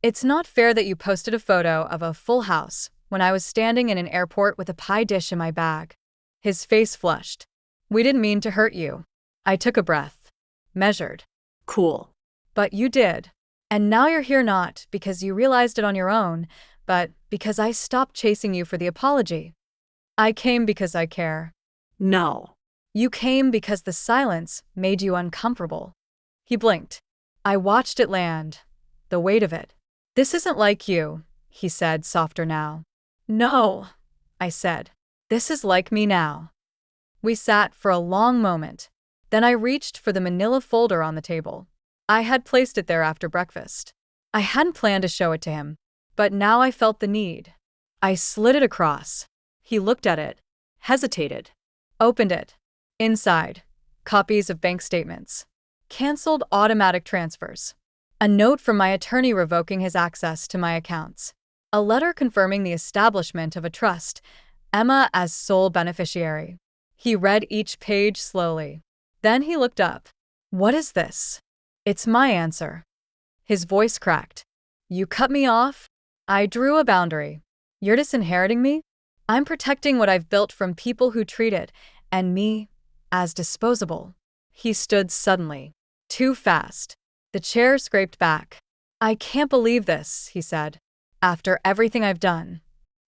A: It's not fair that you posted a photo of a full house when I was standing in an airport with a pie dish in my bag." His face flushed. "We didn't mean to hurt you." I took a breath. Measured.
B: Cool.
A: "But you did. And now you're here not because you realized it on your own, but because I stopped chasing you for the apology." I came because I care.
B: No.
A: You came because the silence made you uncomfortable. He blinked. I watched it land. The weight of it. This isn't like you, he said, softer now. No, I said. This is like me now. We sat for a long moment. Then I reached for the manila folder on the table. I had placed it there after breakfast. I hadn't planned to show it to him, but now I felt the need. I slid it across. He looked at it, hesitated, opened it. Inside, copies of bank statements, canceled automatic transfers, a note from my attorney revoking his access to my accounts, a letter confirming the establishment of a trust, Emma as sole beneficiary. He read each page slowly. Then he looked up. What is this? It's my answer. His voice cracked. You cut me off? I drew a boundary. You're disinheriting me? I'm protecting what I've built from people who treat it, and me, as disposable. He stood suddenly. Too fast. The chair scraped back. I can't believe this, he said. After everything I've done.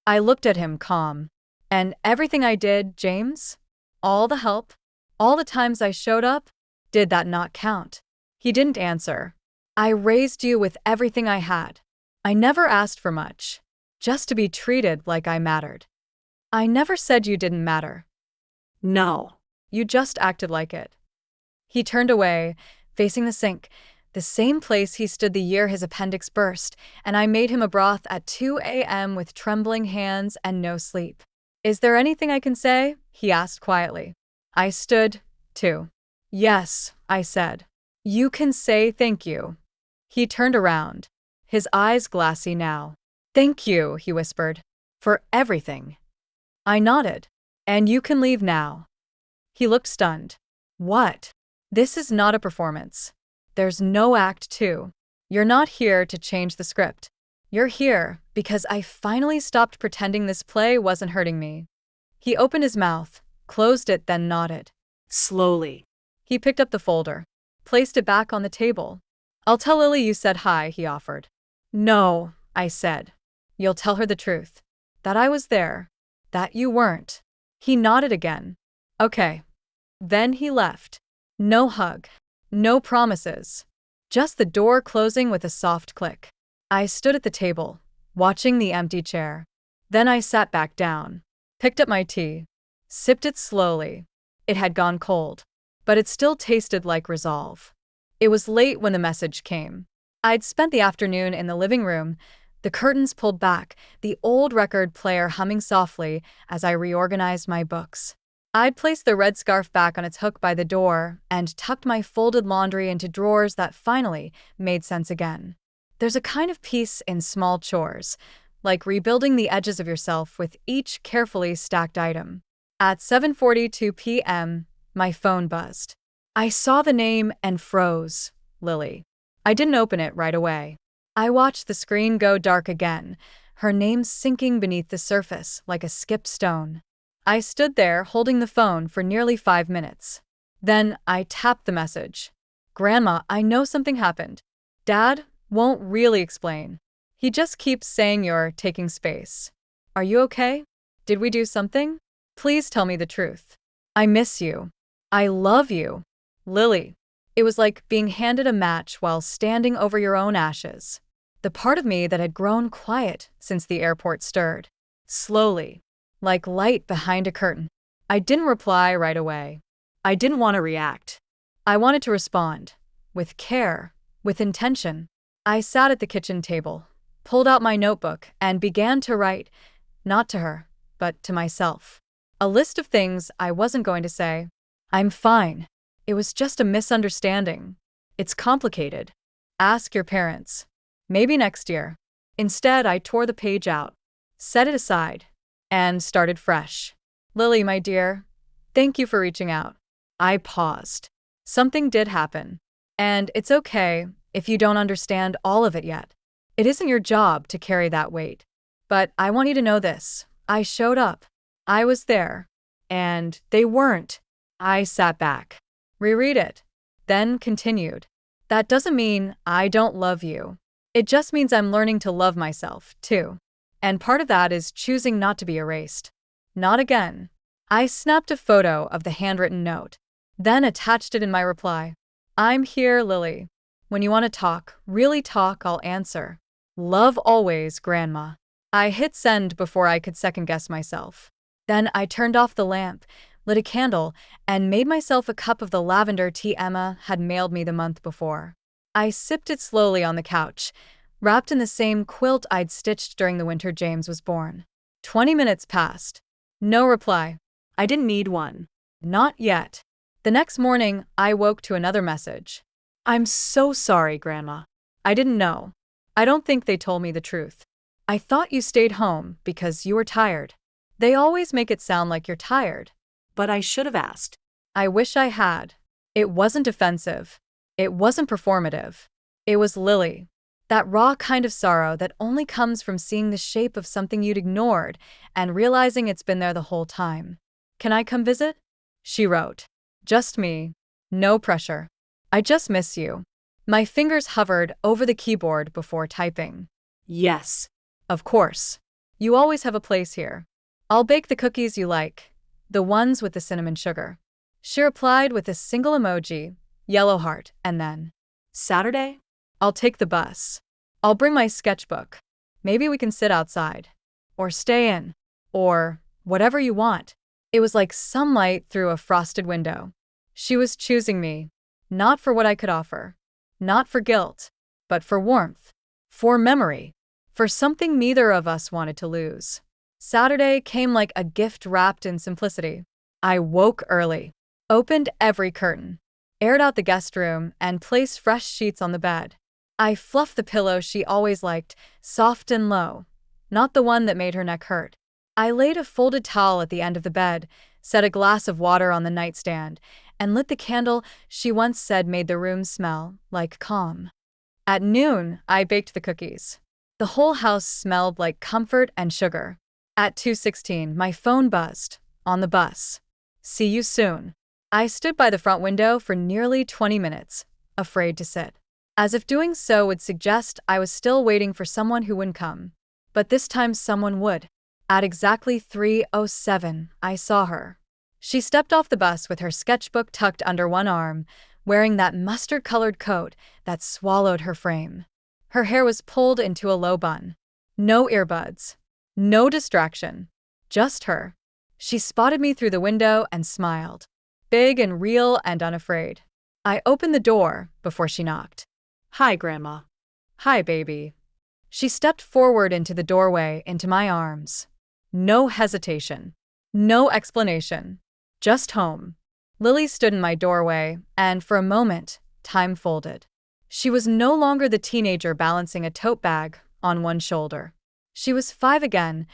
A: I looked at him calm. And everything I did, James? All the help? All the times I showed up? Did that not count? He didn't answer. I raised you with everything I had. I never asked for much. Just to be treated like I mattered. I never said you didn't matter.
B: No.
A: You just acted like it. He turned away, facing the sink, the same place he stood the year his appendix burst, and I made him a broth at 2 a.m. with trembling hands and no sleep. Is there anything I can say? He asked quietly. I stood, too. Yes, I said. You can say thank you. He turned around, his eyes glassy now. Thank you, he whispered, for everything. I nodded. And you can leave now. He looked stunned. What? This is not a performance. There's no act two. You're not here to change the script. You're here because I finally stopped pretending this play wasn't hurting me. He opened his mouth, closed it, then nodded.
B: Slowly.
A: He picked up the folder, placed it back on the table. I'll tell Lily you said hi, he offered. No, I said. You'll tell her the truth. That I was there. That you weren't. He nodded again. Okay. Then he left. No hug. No promises. Just the door closing with a soft click. I stood at the table, watching the empty chair. Then I sat back down, picked up my tea, sipped it slowly. It had gone cold, but it still tasted like resolve. It was late when the message came. I'd spent the afternoon in the living room, the curtains pulled back, the old record player humming softly as I reorganized my books. I'd placed the red scarf back on its hook by the door and tucked my folded laundry into drawers that finally made sense again. There's a kind of peace in small chores, like rebuilding the edges of yourself with each carefully stacked item. At 7:42 p.m., my phone buzzed. I saw the name and froze. Lily. I didn't open it right away. I watched the screen go dark again, her name sinking beneath the surface like a skipped stone. I stood there holding the phone for nearly 5 minutes. Then I tapped the message. Grandma, I know something happened. Dad won't really explain. He just keeps saying you're taking space. Are you okay? Did we do something? Please tell me the truth. I miss you. I love you. Lily. It was like being handed a match while standing over your own ashes. The part of me that had grown quiet since the airport stirred. Slowly, like light behind a curtain. I didn't reply right away. I didn't want to react. I wanted to respond. With care, with intention. I sat at the kitchen table, pulled out my notebook, and began to write, not to her, but to myself. A list of things I wasn't going to say. I'm fine. It was just a misunderstanding. It's complicated. Ask your parents. Maybe next year. Instead, I tore the page out, set it aside, and started fresh. Lily, my dear, thank you for reaching out. I paused. Something did happen. And it's okay if you don't understand all of it yet. It isn't your job to carry that weight. But I want you to know this. I showed up. I was there. And they weren't. I sat back. Reread it. Then continued. That doesn't mean I don't love you. It just means I'm learning to love myself, too. And part of that is choosing not to be erased. Not again. I snapped a photo of the handwritten note, then attached it in my reply. I'm here, Lily. When you want to talk, really talk, I'll answer. Love always, Grandma. I hit send before I could second guess myself. Then I turned off the lamp, lit a candle, and made myself a cup of the lavender tea Emma had mailed me the month before. I sipped it slowly on the couch, wrapped in the same quilt I'd stitched during the winter James was born. 20 minutes passed. No reply.
B: I didn't need one.
A: Not yet. The next morning, I woke to another message. I'm so sorry, Grandma. I didn't know. I don't think they told me the truth. I thought you stayed home because you were tired. They always make it sound like you're tired.
B: But I should have asked.
A: I wish I had. It wasn't offensive. It wasn't performative. It was Lily. That raw kind of sorrow that only comes from seeing the shape of something you'd ignored and realizing it's been there the whole time. Can I come visit? She wrote. Just me. No pressure. I just miss you. My fingers hovered over the keyboard before typing.
B: Yes.
A: Of course. You always have a place here. I'll bake the cookies you like, the ones with the cinnamon sugar. She replied with a single emoji, yellow heart, and then,
B: Saturday?
A: I'll take the bus. I'll bring my sketchbook. Maybe we can sit outside. Or stay in. Or whatever you want. It was like sunlight through a frosted window. She was choosing me, not for what I could offer, not for guilt, but for warmth, for memory, for something neither of us wanted to lose. Saturday came like a gift wrapped in simplicity. I woke early, opened every curtain, aired out the guest room, and placed fresh sheets on the bed. I fluffed the pillow she always liked, soft and low, not the one that made her neck hurt. I laid a folded towel at the end of the bed, set a glass of water on the nightstand, and lit the candle she once said made the room smell like calm. At noon, I baked the cookies. The whole house smelled like comfort and sugar. At 2:16, my phone buzzed. On the bus. See you soon. I stood by the front window for nearly 20 minutes, afraid to sit. As if doing so would suggest I was still waiting for someone who wouldn't come. But this time someone would. At exactly 3:07, I saw her. She stepped off the bus with her sketchbook tucked under one arm, wearing that mustard-colored coat that swallowed her frame. Her hair was pulled into a low bun. No earbuds. No distraction. Just her. She spotted me through the window and smiled. Big and real and unafraid. I opened the door before she knocked.
B: Hi, Grandma.
A: Hi, baby. She stepped forward into the doorway, into my arms. No hesitation. No explanation. Just home. Lily stood in my doorway, and for a moment, time folded. She was no longer the teenager balancing a tote bag on one shoulder. She was 5 again,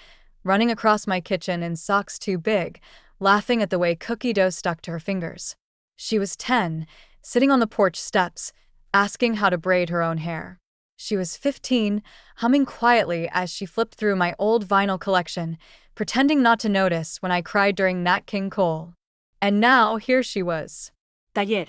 A: running across my kitchen in socks too big, laughing at the way cookie dough stuck to her fingers. She was 10, sitting on the porch steps, asking how to braid her own hair. She was 15, humming quietly as she flipped through my old vinyl collection, pretending not to notice when I cried during Nat King Cole. And now here she was.
B: Taller.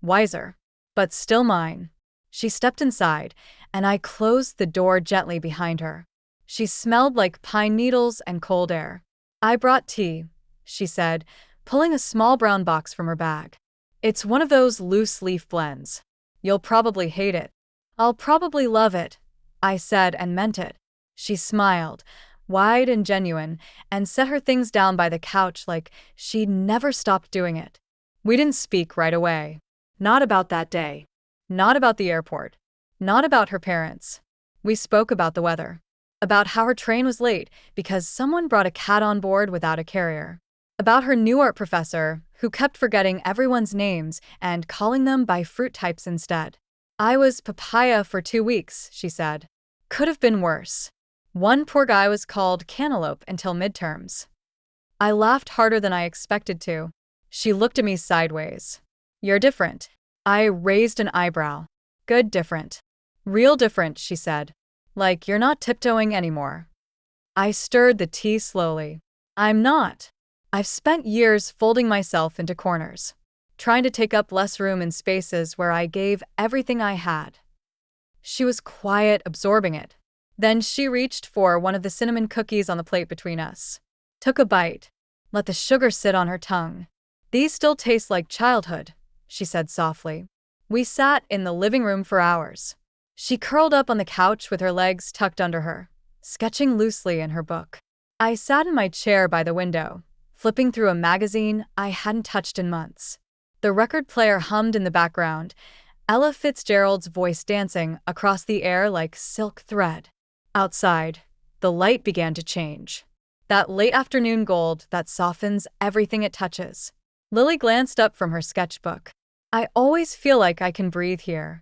A: Wiser, but still mine. She stepped inside, and I closed the door gently behind her. She smelled like pine needles and cold air. I brought tea, she said, pulling a small brown box from her bag. It's one of those loose leaf blends. You'll probably hate it. I'll probably love it, I said and meant it. She smiled, wide and genuine, and set her things down by the couch like she'd never stopped doing it. We didn't speak right away.
B: Not about that day.
A: Not about the airport. Not about her parents. We spoke about the weather. About how her train was late because someone brought a cat on board without a carrier. About her new art professor, who kept forgetting everyone's names and calling them by fruit types instead. I was papaya for 2 weeks, she said. Could have been worse. One poor guy was called cantaloupe until midterms. I laughed harder than I expected to. She looked at me sideways. You're different. I raised an eyebrow. Good different. Real different, she said. Like you're not tiptoeing anymore. I stirred the tea slowly. I'm not. I've spent years folding myself into corners, trying to take up less room in spaces where I gave everything I had. She was quiet, absorbing it. Then she reached for one of the cinnamon cookies on the plate between us. Took a bite. Let the sugar sit on her tongue. These still taste like childhood, she said softly. We sat in the living room for hours. She curled up on the couch with her legs tucked under her, sketching loosely in her book. I sat in my chair by the window, flipping through a magazine I hadn't touched in months. The record player hummed in the background, Ella Fitzgerald's voice dancing across the air like silk thread. Outside, the light began to change. That late afternoon gold that softens everything it touches. Lily glanced up from her sketchbook. I always feel like I can breathe here.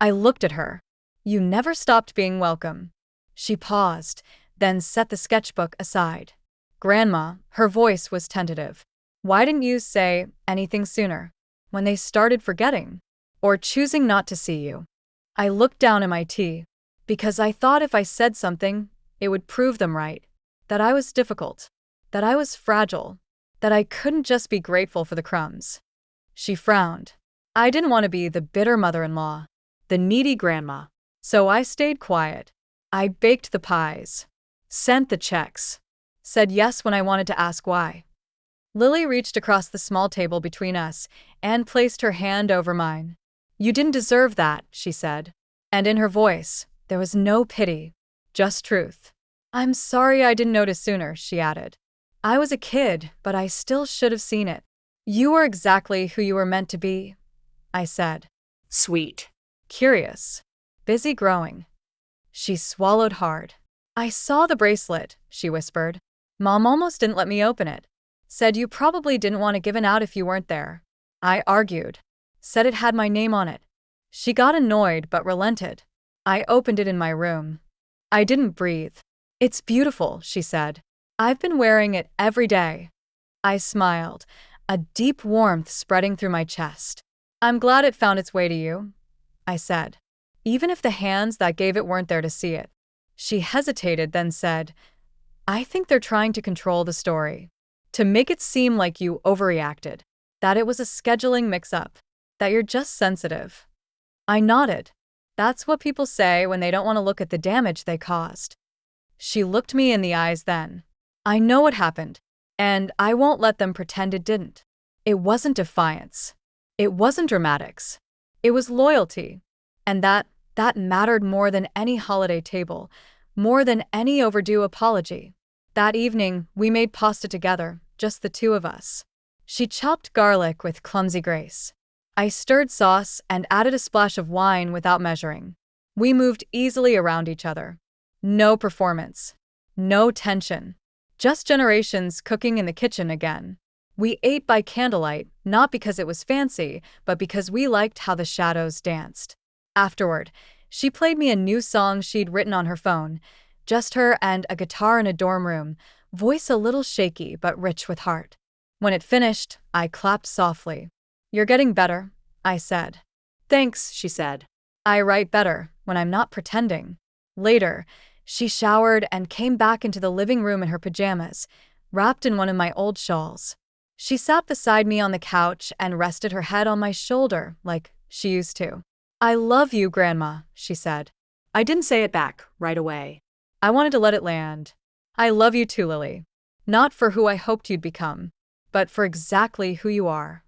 A: I looked at her. You never stopped being welcome. She paused, then set the sketchbook aside. Grandma, her voice was tentative. Why didn't you say anything sooner? When they started forgetting? Or choosing not to see you? I looked down at my tea. Because I thought if I said something, it would prove them right. That I was difficult. That I was fragile. That I couldn't just be grateful for the crumbs. She frowned. I didn't want to be the bitter mother-in-law, the needy grandma. So I stayed quiet. I baked the pies. Sent the checks. Said yes when I wanted to ask why. Lily reached across the small table between us and placed her hand over mine. You didn't deserve that, she said. And in her voice, there was no pity, just truth. I'm sorry I didn't notice sooner, she added. I was a kid, but I still should have seen it. You were exactly who you were meant to be, I said.
B: Sweet.
A: Curious. Busy growing. She swallowed hard. I saw the bracelet, she whispered. Mom almost didn't let me open it. Said you probably didn't want to give it out if you weren't there. I argued. Said it had my name on it. She got annoyed but relented. I opened it in my room. I didn't breathe. It's beautiful, she said. I've been wearing it every day. I smiled, a deep warmth spreading through my chest. I'm glad it found its way to you, I said. Even if the hands that gave it weren't there to see it. She hesitated, then said, I think they're trying to control the story. To make it seem like you overreacted. That it was a scheduling mix-up. That you're just sensitive. I nodded. That's what people say when they don't want to look at the damage they caused. She looked me in the eyes then. I know what happened, and I won't let them pretend it didn't. It wasn't defiance. It wasn't dramatics. It was loyalty. And that mattered more than any holiday table, more than any overdue apology. That evening, we made pasta together, just the two of us. She chopped garlic with clumsy grace. I stirred sauce and added a splash of wine without measuring. We moved easily around each other. No performance. No tension. Just generations cooking in the kitchen again. We ate by candlelight, not because it was fancy, but because we liked how the shadows danced. Afterward, she played me a new song she'd written on her phone. Just her and a guitar in a dorm room, voice a little shaky but rich with heart. When it finished, I clapped softly. You're getting better, I said. Thanks, she said. I write better when I'm not pretending. Later, she showered and came back into the living room in her pajamas, wrapped in one of my old shawls. She sat beside me on the couch and rested her head on my shoulder like she used to. I love you, Grandma, she said. I didn't say it back right away. I wanted to let it land. I love you too, Lily. Not for who I hoped you'd become, but for exactly who you are.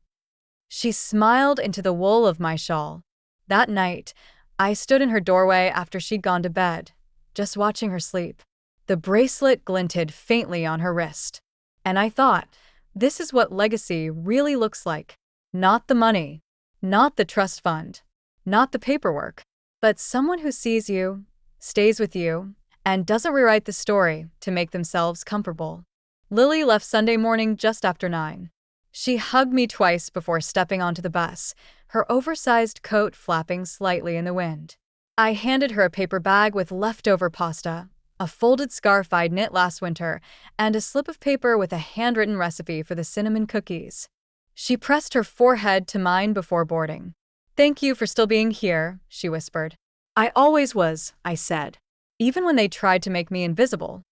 A: She smiled into the wool of my shawl. That night, I stood in her doorway after she'd gone to bed, just watching her sleep. The bracelet glinted faintly on her wrist. And I thought, this is what legacy really looks like. Not the money, not the trust fund, not the paperwork, but someone who sees you, stays with you, and doesn't rewrite the story to make themselves comfortable. Lily left Sunday morning just after 9. She hugged me twice before stepping onto the bus, her oversized coat flapping slightly in the wind. I handed her a paper bag with leftover pasta, a folded scarf I'd knit last winter, and a slip of paper with a handwritten recipe for the cinnamon cookies. She pressed her forehead to mine before boarding. Thank you for still being here, she whispered. I always was, I said, even when they tried to make me invisible.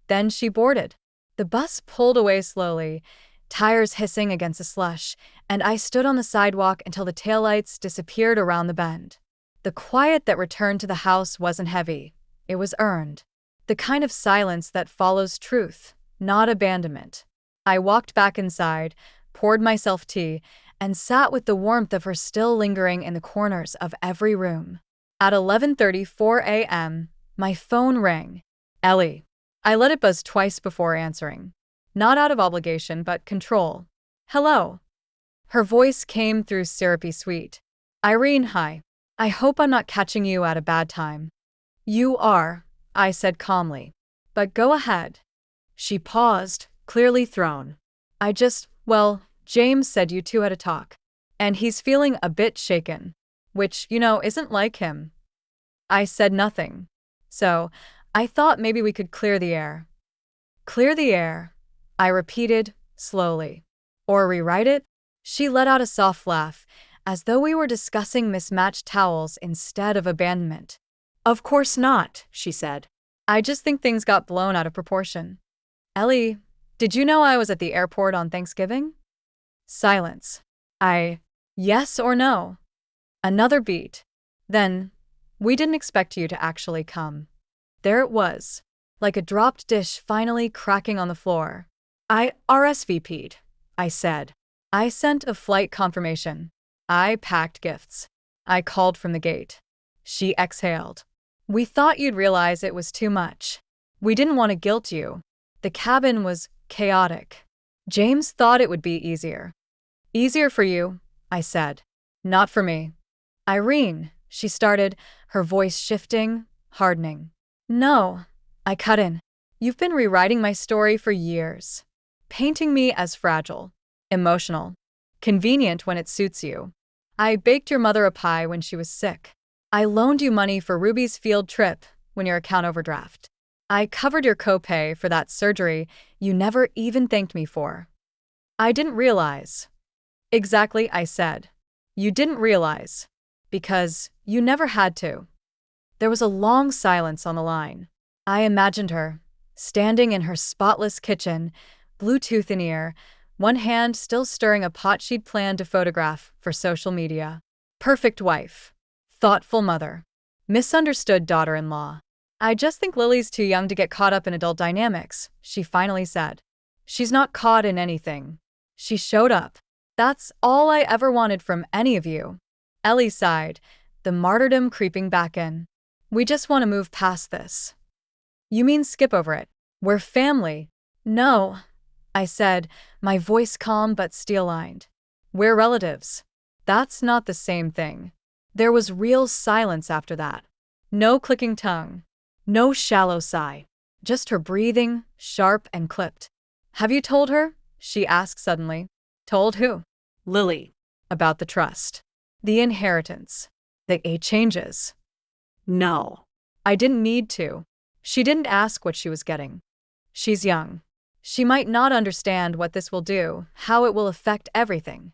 A: Then she boarded. The bus pulled away slowly, tires hissing against the slush, and I stood on the sidewalk until the taillights disappeared around the bend. The quiet that returned to the house wasn't heavy. It was earned. The kind of silence that follows truth, not abandonment. I walked back inside, poured myself tea, and sat with the warmth of her still lingering in the corners of every room. At 11:34 a.m., my phone rang. Ellie. I let it buzz twice before answering. Not out of obligation, but control. Hello. Her voice came through syrupy sweet. Irene, hi. I hope I'm not catching you at a bad time. You are, I said calmly. But go ahead. She paused, clearly thrown. Well, James said you two had a talk. And he's feeling a bit shaken. Which, isn't like him. I said nothing. So, I thought maybe we could clear the air. Clear the air, I repeated, slowly. Or rewrite it? She let out a soft laugh, as though we were discussing mismatched towels instead of abandonment. Of course not, she said. I just think things got blown out of proportion. Ellie, did you know I was at the airport on Thanksgiving? Silence. Yes or no? Another beat. Then, we didn't expect you to actually come. There it was, like a dropped dish finally cracking on the floor. I RSVP'd, I said. I sent a flight confirmation. I packed gifts. I called from the gate. She exhaled. We thought you'd realize it was too much. We didn't want to guilt you. The cabin was chaotic. James thought it would be easier. Easier for you, I said. Not for me. Irene, she started, her voice shifting, hardening. No, I cut in. You've been rewriting my story for years. Painting me as fragile, emotional, convenient when it suits you. I baked your mother a pie when she was sick. I loaned you money for Ruby's field trip when your account overdraft. I covered your copay for that surgery you never even thanked me for. I didn't realize. Exactly, I said. You didn't realize. Because you never had to. There was a long silence on the line. I imagined her, standing in her spotless kitchen, Bluetooth in ear, one hand still stirring a pot she'd planned to photograph for social media. Perfect wife. Thoughtful mother. Misunderstood daughter-in-law. I just think Lily's too young to get caught up in adult dynamics, she finally said. She's not caught in anything. She showed up. That's all I ever wanted from any of you. Ellie sighed, the martyrdom creeping back in. We just want to move past this. You mean skip over it? We're family. No, I said, my voice calm but steel-lined. We're relatives. That's not the same thing. There was real silence after that. No clicking tongue. No shallow sigh. Just her breathing, sharp and clipped. Have you told her? She asked suddenly. Told who? Lily. About the trust. The inheritance. The changes. No. I didn't need to. She didn't ask what she was getting. She's young. She might not understand what this will do, how it will affect everything.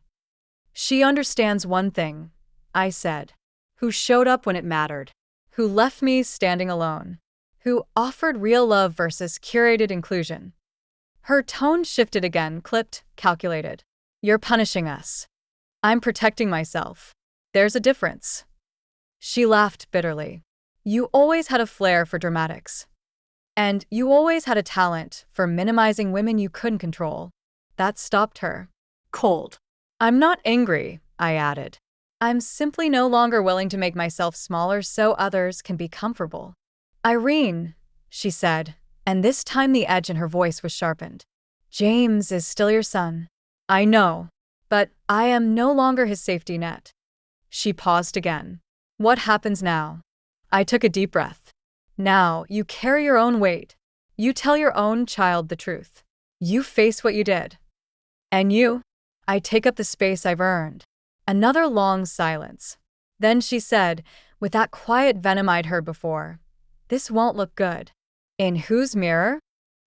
A: She understands one thing, I said. Who showed up when it mattered. Who left me standing alone. Who offered real love versus curated inclusion. Her tone shifted again, clipped, calculated. You're punishing us. I'm protecting myself. There's a difference. She laughed bitterly. You always had a flair for dramatics. And you always had a talent for minimizing women you couldn't control. That stopped her. Cold. I'm not angry, I added. I'm simply no longer willing to make myself smaller so others can be comfortable. Irene, she said, and this time the edge in her voice was sharpened. James is still your son. I know, but I am no longer his safety net. She paused again. What happens now? I took a deep breath. Now, you carry your own weight. You tell your own child the truth. You face what you did. And you? I take up the space I've earned. Another long silence. Then she said, with that quiet venom I'd heard before, this won't look good. In whose mirror?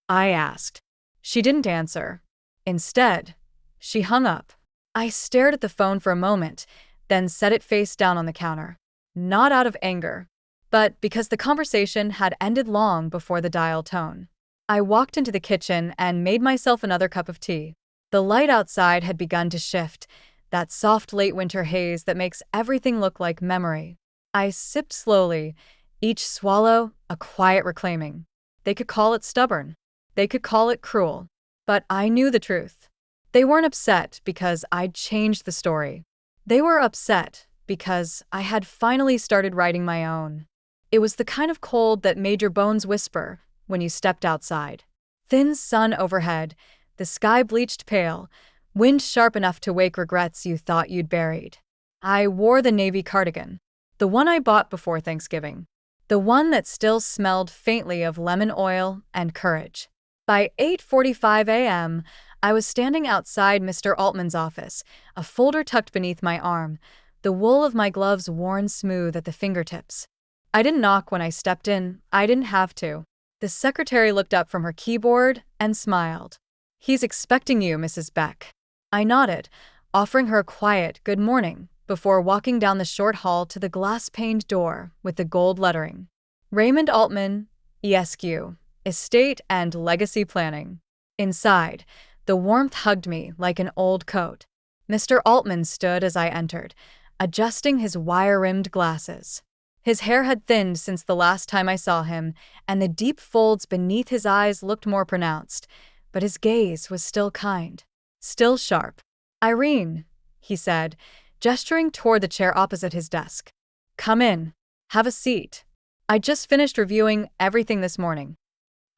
A: I asked. She didn't answer. Instead, she hung up. I stared at the phone for a moment, then set it face down on the counter. Not out of anger, but because the conversation had ended long before the dial tone. I walked into the kitchen and made myself another cup of tea. The light outside had begun to shift, that soft late winter haze that makes everything look like memory. I sipped slowly, each swallow a quiet reclaiming. They could call it stubborn. They could call it cruel. But I knew the truth. They weren't upset because I'd changed the story. They were upset because I had finally started writing my own. It was the kind of cold that made your bones whisper when you stepped outside. Thin sun overhead, the sky bleached pale, wind sharp enough to wake regrets you thought you'd buried. I wore the navy cardigan, the one I bought before Thanksgiving, the one that still smelled faintly of lemon oil and courage. By 8:45 a.m., I was standing outside Mr. Altman's office, a folder tucked beneath my arm, the wool of my gloves worn smooth at the fingertips. I didn't knock when I stepped in. I didn't have to. The secretary looked up from her keyboard and smiled. "He's expecting you, Mrs. Beck." I nodded, offering her a quiet good morning before walking down the short hall to the glass-paned door with the gold lettering. Raymond Altman, ESQ, Estate and Legacy Planning. Inside, the warmth hugged me like an old coat. Mr. Altman stood as I entered, adjusting his wire-rimmed glasses. His hair had thinned since the last time I saw him, and the deep folds beneath his eyes looked more pronounced, but his gaze was still kind, still sharp. "Irene," he said, gesturing toward the chair opposite his desk. "Come in. Have a seat. I just finished reviewing everything this morning."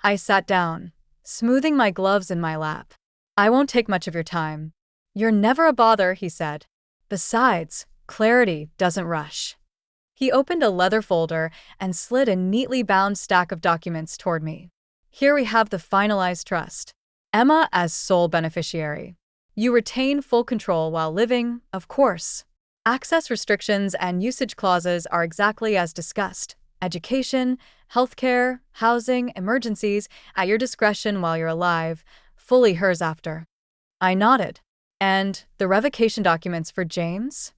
A: I sat down, smoothing my gloves in my lap. "I won't take much of your time." "You're never a bother," he said. "Besides, clarity doesn't rush." He opened a leather folder and slid a neatly bound stack of documents toward me. "Here we have the finalized trust. Emma as sole beneficiary. You retain full control while living, of course. Access restrictions and usage clauses are exactly as discussed. Education, healthcare, housing, emergencies, at your discretion while you're alive, fully hers after." I nodded. "And the revocation documents for James?"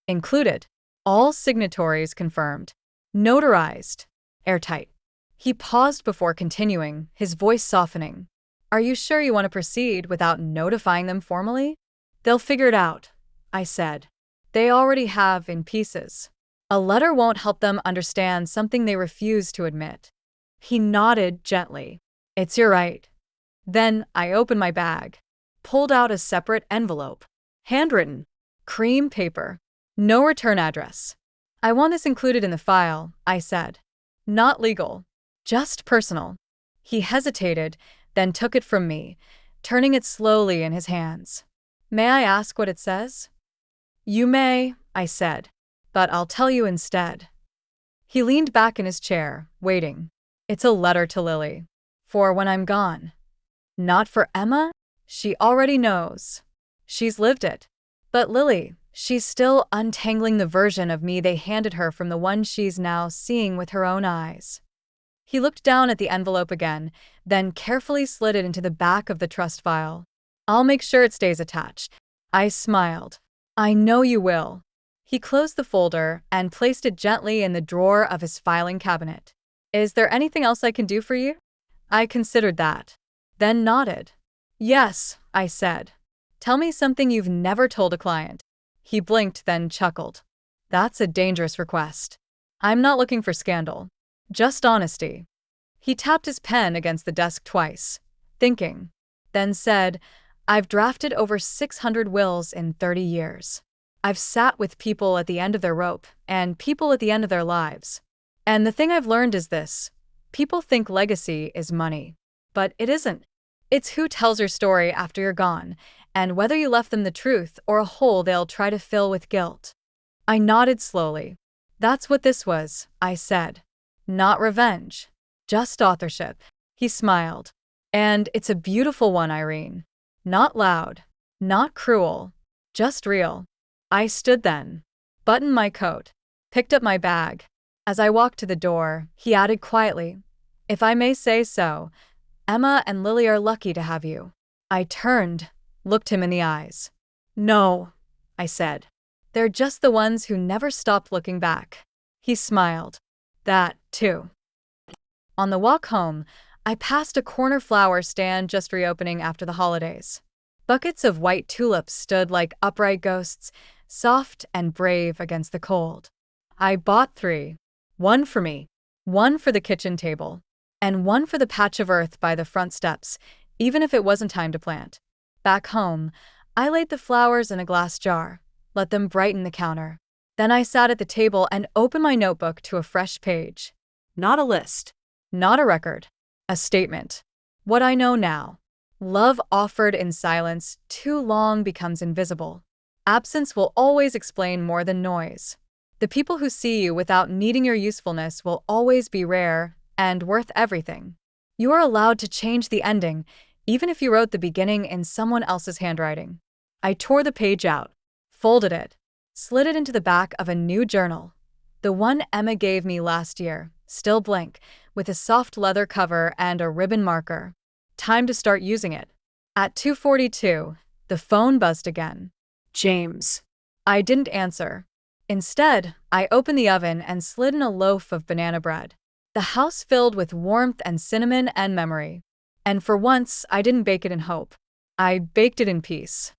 A: "Included. All signatories confirmed. Notarized. Airtight." He paused before continuing, his voice softening. "Are you sure you want to proceed without notifying them formally?" "They'll figure it out," I said. "They already have in pieces. A letter won't help them understand something they refuse to admit." He nodded gently. "It's your right." Then I opened my bag, pulled out a separate envelope. Handwritten. Cream paper. No return address. "I want this included in the file," I said. "Not legal. Just personal." He hesitated, then took it from me, turning it slowly in his hands. "May I ask what it says?" "You may," I said, "but I'll tell you instead." He leaned back in his chair, waiting. "It's a letter to Lily. For when I'm gone." "Not for Emma? She already knows. She's lived it. But Lily, she's still untangling the version of me they handed her from the one she's now seeing with her own eyes." He looked down at the envelope again, then carefully slid it into the back of the trust file. "I'll make sure it stays attached." I smiled. "I know you will." He closed the folder and placed it gently in the drawer of his filing cabinet. "Is there anything else I can do for you?" I considered that, then nodded. "Yes," I said. "Tell me something you've never told a client." He blinked, then chuckled. "That's a dangerous request. I'm not looking for scandal. Just honesty." He tapped his pen against the desk twice, thinking, then said, "I've drafted over 600 wills in 30 years. I've sat with people at the end of their rope and people at the end of their lives. And the thing I've learned is this: people think legacy is money. But it isn't. It's who tells your story after you're gone, and whether you left them the truth or a hole they'll try to fill with guilt." I nodded slowly. "That's what this was," I said. "Not revenge. Just authorship." He smiled. "And it's a beautiful one, Irene. Not loud. Not cruel. Just real." I stood then, buttoned my coat, picked up my bag. As I walked to the door, he added quietly, "If I may say so, Emma and Lily are lucky to have you." I turned, looked him in the eyes. "No," I said. "They're just the ones who never stopped looking back." He smiled. "That, too." On the walk home, I passed a corner flower stand just reopening after the holidays. Buckets of white tulips stood like upright ghosts, soft and brave against the cold. I bought 3. One for me, one for the kitchen table, and one for the patch of earth by the front steps, even if it wasn't time to plant. Back home, I laid the flowers in a glass jar, let them brighten the counter. Then I sat at the table and opened my notebook to a fresh page.
B: Not a list.
A: Not a record. A statement. What I know now. Love offered in silence too long becomes invisible. Absence will always explain more than noise. The people who see you without needing your usefulness will always be rare and worth everything. You are allowed to change the ending, even if you wrote the beginning in someone else's handwriting. I tore the page out, folded it, slid it into the back of a new journal. The one Emma gave me last year, still blank, with a soft leather cover and a ribbon marker. Time to start using it. At 2:42, the phone buzzed again.
B: James.
A: I didn't answer. Instead, I opened the oven and slid in a loaf of banana bread. The house filled with warmth and cinnamon and memory. And for once, I didn't bake it in hope. I baked it in peace.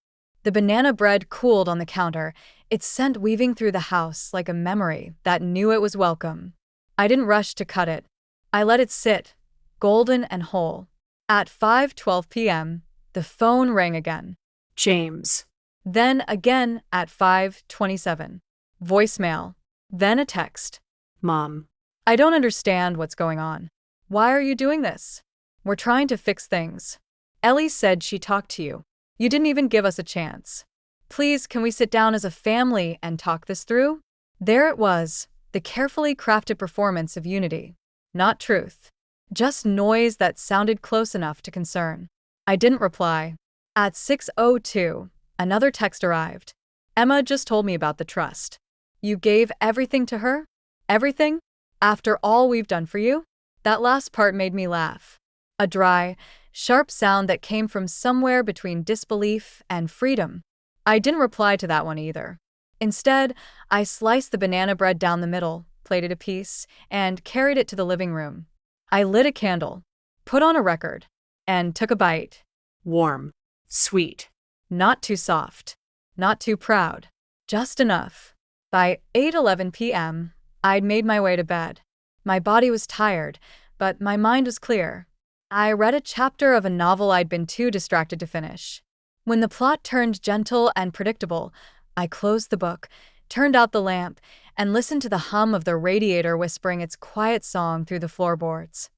A: The banana bread cooled on the counter, its scent weaving through the house like a memory that knew it was welcome. I didn't rush to cut it. I let it sit, golden and whole. At 5:12 p.m., the phone rang again.
B: James.
A: Then again at 5:27. Voicemail. Then a text.
B: Mom.
A: I don't understand what's going on. Why are you doing this? We're trying to fix things. Ellie said she talked to you. You didn't even give us a chance. Please, can we sit down as a family and talk this through? There it was, the carefully crafted performance of unity. Not truth. Just noise that sounded close enough to concern. I didn't reply. At 6:02, another text arrived. Emma just told me about the trust. You gave everything to her? Everything? After all we've done for you? That last part made me laugh. A dry, sharp sound that came from somewhere between disbelief and freedom. I didn't reply to that one either. Instead, I sliced the banana bread down the middle, plated a piece, and carried it to the living room. I lit a candle, put on a record, and took a bite.
B: Warm. Sweet.
A: Not too soft. Not too proud. Just enough. By 8:11 p.m., I'd made my way to bed. My body was tired, but my mind was clear. I read a chapter of a novel I'd been too distracted to finish. When the plot turned gentle and predictable, I closed the book, turned out the lamp, and listened to the hum of the radiator whispering its quiet song through the floorboards.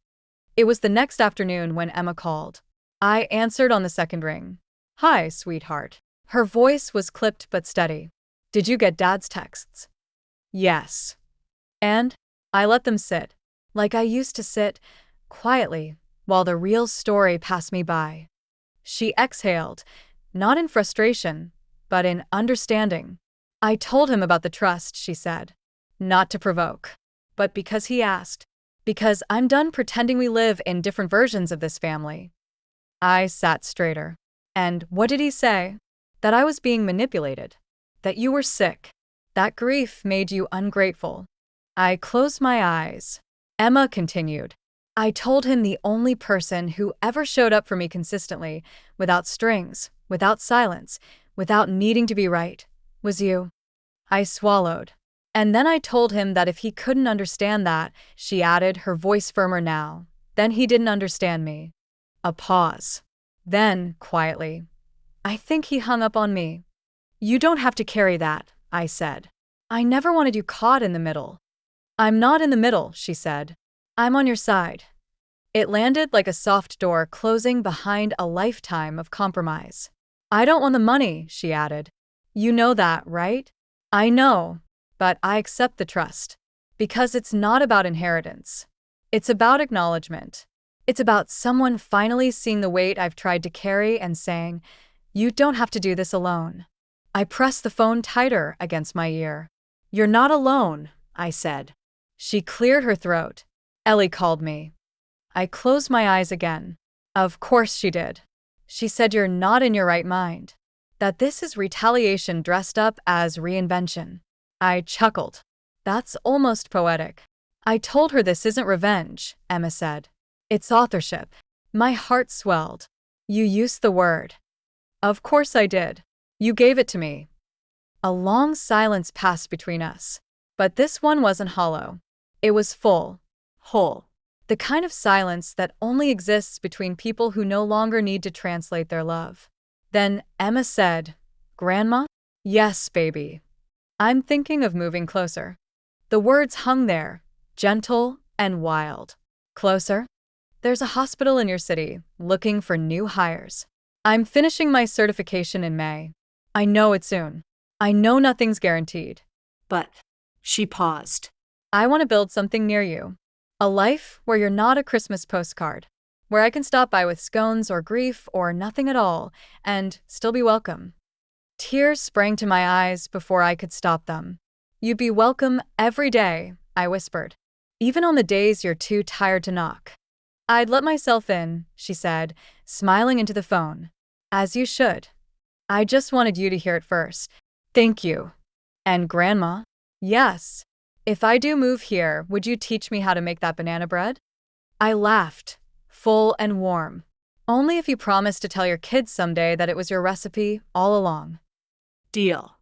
A: It was the next afternoon when Emma called. I answered on the second ring. Hi, sweetheart. Her voice was clipped but steady. Did you get Dad's texts? Yes. And? I let them sit, like I used to sit, quietly, while the real story passed me by. She exhaled, not in frustration, but in understanding. I told him about the trust, she said. Not to provoke, but because he asked. Because I'm done pretending we live in different versions of this family. I sat straighter. And what did he say? That I was being manipulated. That you were sick. That grief made you ungrateful. I closed my eyes. Emma continued. I told him the only person who ever showed up for me consistently, without strings, without silence, without needing to be right, was you. I swallowed. And then I told him that if he couldn't understand that, she added, her voice firmer now, then he didn't understand me. A pause. Then, quietly, I think he hung up on me. You don't have to carry that, I said. I never wanted you caught in the middle. I'm not in the middle, she said. I'm on your side. It landed like a soft door closing behind a lifetime of compromise. I don't want the money, she added. You know that, right? I know, but I accept the trust. Because it's not about inheritance. It's about acknowledgement. It's about someone finally seeing the weight I've tried to carry and saying, you don't have to do this alone. I pressed the phone tighter against my ear. You're not alone, I said. She cleared her throat. Ellie called me. I closed my eyes again. Of course she did. She said you're not in your right mind. That this is retaliation dressed up as reinvention. I chuckled. That's almost poetic. I told her this isn't revenge, Emma said. It's authorship. My heart swelled. You used the word. Of course I did. You gave it to me. A long silence passed between us. But this one wasn't hollow. It was full. Whole. The kind of silence that only exists between people who no longer need to translate their love. Then Emma said, "Grandma?" "Yes, baby. I'm thinking of moving closer." The words hung there, gentle and wild. "Closer?" "There's a hospital in your city, looking for new hires. I'm finishing my certification in May. I know it's soon. I know nothing's guaranteed.
B: But she paused.
A: I want to build something near you. A life where you're not a Christmas postcard. Where I can stop by with scones or grief or nothing at all, and still be welcome." Tears sprang to my eyes before I could stop them. "You'd be welcome every day," I whispered. "Even on the days you're too tired to knock." "I'd let myself in," she said, smiling into the phone. "As you should. I just wanted you to hear it first. Thank you." "And Grandma?" "Yes. If I do move here, would you teach me how to make that banana bread?" I laughed, full and warm. "Only if you promise to tell your kids someday that it was your recipe all along."
B: Deal.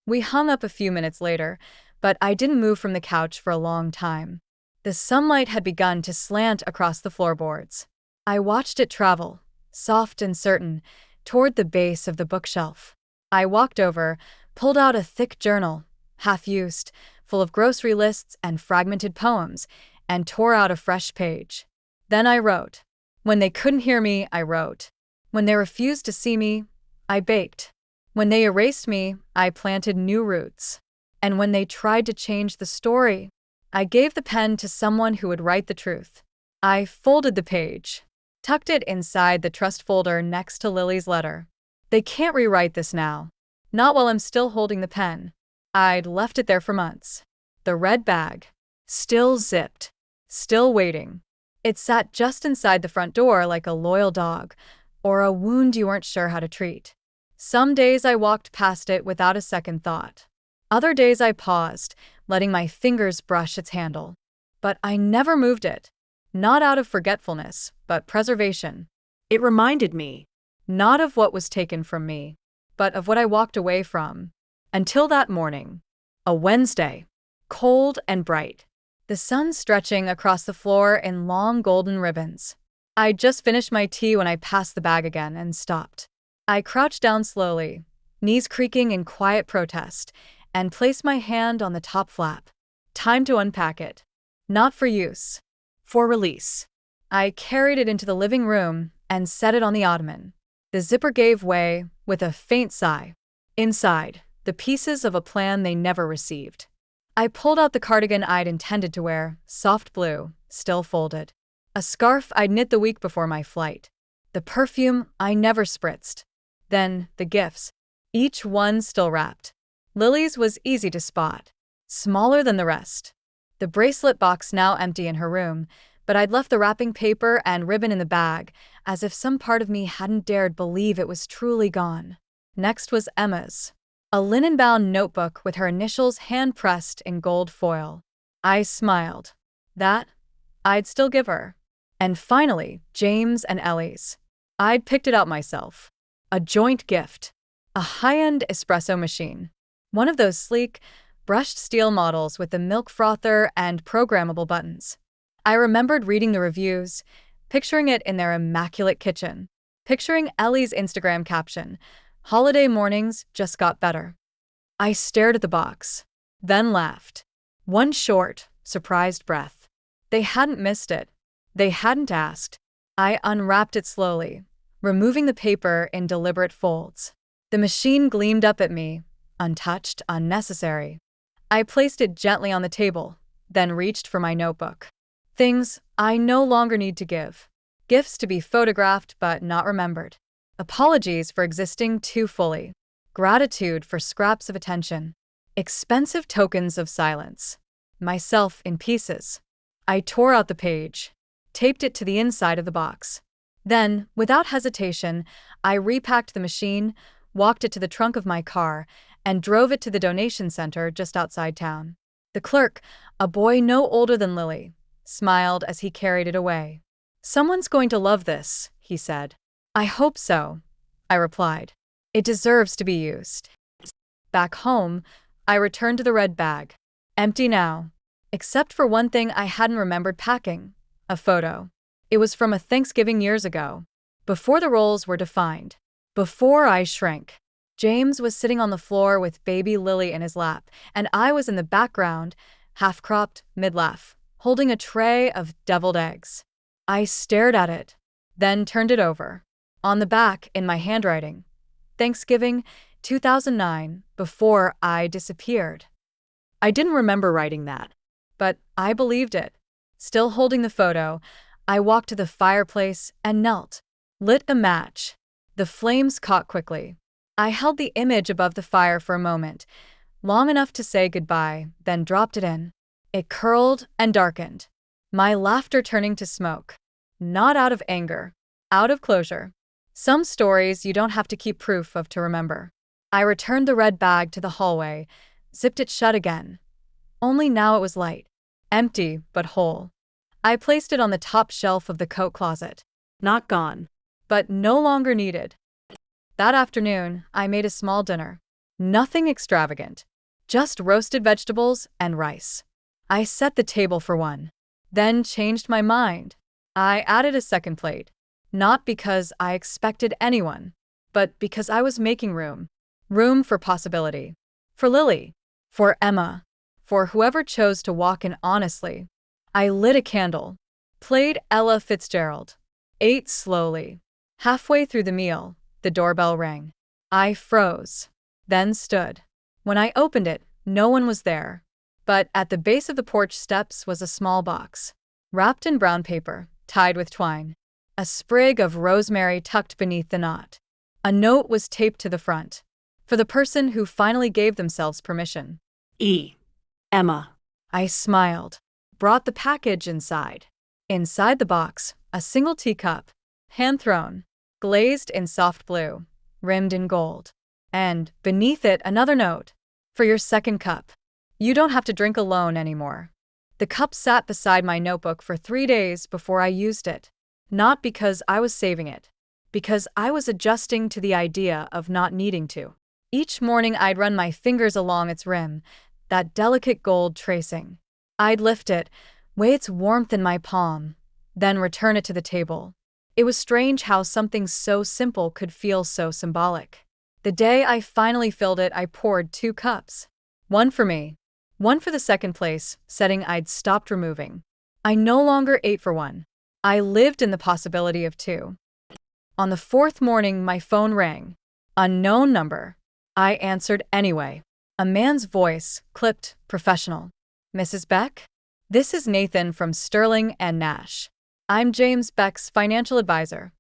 A: We hung up a few minutes later, but I didn't move from the couch for a long time. The sunlight had begun to slant across the floorboards. I watched it travel, soft and certain, toward the base of the bookshelf. I walked over, pulled out a thick journal, half-used, full of grocery lists and fragmented poems, and tore out a fresh page. Then I wrote. When they couldn't hear me, I wrote. When they refused to see me, I baked. When they erased me, I planted new roots. And when they tried to change the story, I gave the pen to someone who would write the truth. I folded the page, tucked it inside the trust folder next to Lily's letter. They can't rewrite this now. Not while I'm still holding the pen. I'd left it there for months. The red bag. Still zipped. Still waiting. It sat just inside the front door like a loyal dog, or a wound you weren't sure how to treat. Some days I walked past it without a second thought. Other days I paused, letting my fingers brush its handle. But I never moved it. Not out of forgetfulness, but preservation.
B: It reminded me.
A: Not of what was taken from me, but of what I walked away from. Until that morning. A Wednesday. Cold and bright. The sun stretching across the floor in long golden ribbons. I'd just finished my tea when I passed the bag again and stopped. I crouched down slowly, knees creaking in quiet protest, and placed my hand on the top flap. Time to unpack it. Not for use. For release. I carried it into the living room and set it on the ottoman. The zipper gave way with a faint sigh. Inside, the pieces of a plan they never received. I pulled out the cardigan I'd intended to wear, soft blue, still folded. A scarf I'd knit the week before my flight. The perfume I never spritzed. Then, the gifts. Each one still wrapped. Lily's was easy to spot. Smaller than the rest. The bracelet box now empty in her room, but I'd left the wrapping paper and ribbon in the bag, as if some part of me hadn't dared believe it was truly gone. Next was Emma's. A linen-bound notebook with her initials hand-pressed in gold foil. I smiled. That, I'd still give her. And finally, James and Ellie's. I'd picked it out myself. A joint gift. A high-end espresso machine. One of those sleek, brushed steel models with the milk frother and programmable buttons. I remembered reading the reviews, picturing it in their immaculate kitchen, picturing Ellie's Instagram caption, "Holiday mornings just got better." I stared at the box, then laughed. One short, surprised breath. They hadn't missed it. They hadn't asked. I unwrapped it slowly, removing the paper in deliberate folds. The machine gleamed up at me, untouched, unnecessary. I placed it gently on the table, then reached for my notebook. Things I no longer need to give. Gifts to be photographed but not remembered. Apologies for existing too fully. Gratitude for scraps of attention. Expensive tokens of silence. Myself in pieces. I tore out the page, taped it to the inside of the box. Then, without hesitation, I repacked the machine, walked it to the trunk of my car, and drove it to the donation center just outside town. The clerk, a boy no older than Lily, smiled as he carried it away. "Someone's going to love this," he said. "I hope so," I replied. "It deserves to be used." Back home, I returned to the red bag. Empty now. Except for one thing I hadn't remembered packing. A photo. It was from a Thanksgiving years ago, before the roles were defined, before I shrank. James was sitting on the floor with baby Lily in his lap, and I was in the background, half-cropped, mid-laugh, holding a tray of deviled eggs. I stared at it, then turned it over. On the back, in my handwriting, Thanksgiving, 2009, before I disappeared. I didn't remember writing that, but I believed it. Still holding the photo, I walked to the fireplace and knelt, lit a match. The flames caught quickly. I held the image above the fire for a moment, long enough to say goodbye, then dropped it in. It curled and darkened, my laughter turning to smoke. Not out of anger, out of closure. Some stories you don't have to keep proof of to remember. I returned the red bag to the hallway, zipped it shut again. Only now it was light, empty but whole. I placed it on the top shelf of the coat closet.
B: Not gone,
A: but no longer needed. That afternoon, I made a small dinner. Nothing extravagant, just roasted vegetables and rice. I set the table for one, then changed my mind. I added a second plate, not because I expected anyone, but because I was making room. Room for possibility. For Lily. For Emma. For whoever chose to walk in honestly. I lit a candle, played Ella Fitzgerald, ate slowly. Halfway through the meal, the doorbell rang. I froze, then stood. When I opened it, no one was there. But at the base of the porch steps was a small box, wrapped in brown paper, tied with twine. A sprig of rosemary tucked beneath the knot. A note was taped to the front, for the person who finally gave themselves permission.
B: E. Emma.
A: I smiled, brought the package inside. Inside the box, a single teacup, hand-thrown, glazed in soft blue, rimmed in gold. And, beneath it, another note. For your second cup. You don't have to drink alone anymore. The cup sat beside my notebook for 3 days before I used it. Not because I was saving it. Because I was adjusting to the idea of not needing to. Each morning I'd run my fingers along its rim, that delicate gold tracing. I'd lift it, weigh its warmth in my palm, then return it to the table. It was strange how something so simple could feel so symbolic. The day I finally filled it, I poured 2 cups. One for me, one for the second place, setting I'd stopped removing. I no longer ate for one. I lived in the possibility of 2. On the 4th morning, my phone rang. Unknown number. I answered anyway. A man's voice, clipped, professional. Mrs. Beck? This is Nathan from Sterling and Nash. I'm James Beck's financial advisor.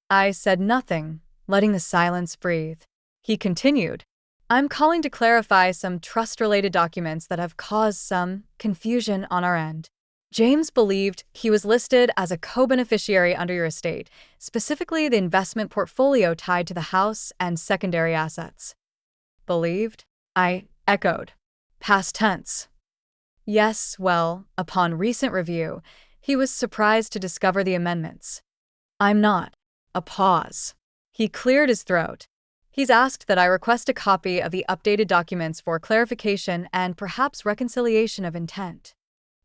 A: I said nothing, letting the silence breathe. He continued. I'm calling to clarify some trust-related documents that have caused some confusion on our end. James believed he was listed as a co-beneficiary under your estate, specifically the investment portfolio tied to the house and secondary assets. Believed? I echoed. Past tense. Yes, well, upon recent review, he was surprised to discover the amendments. I'm not. A pause. He cleared his throat. He's asked that I request a copy of the updated documents for clarification and perhaps reconciliation of intent.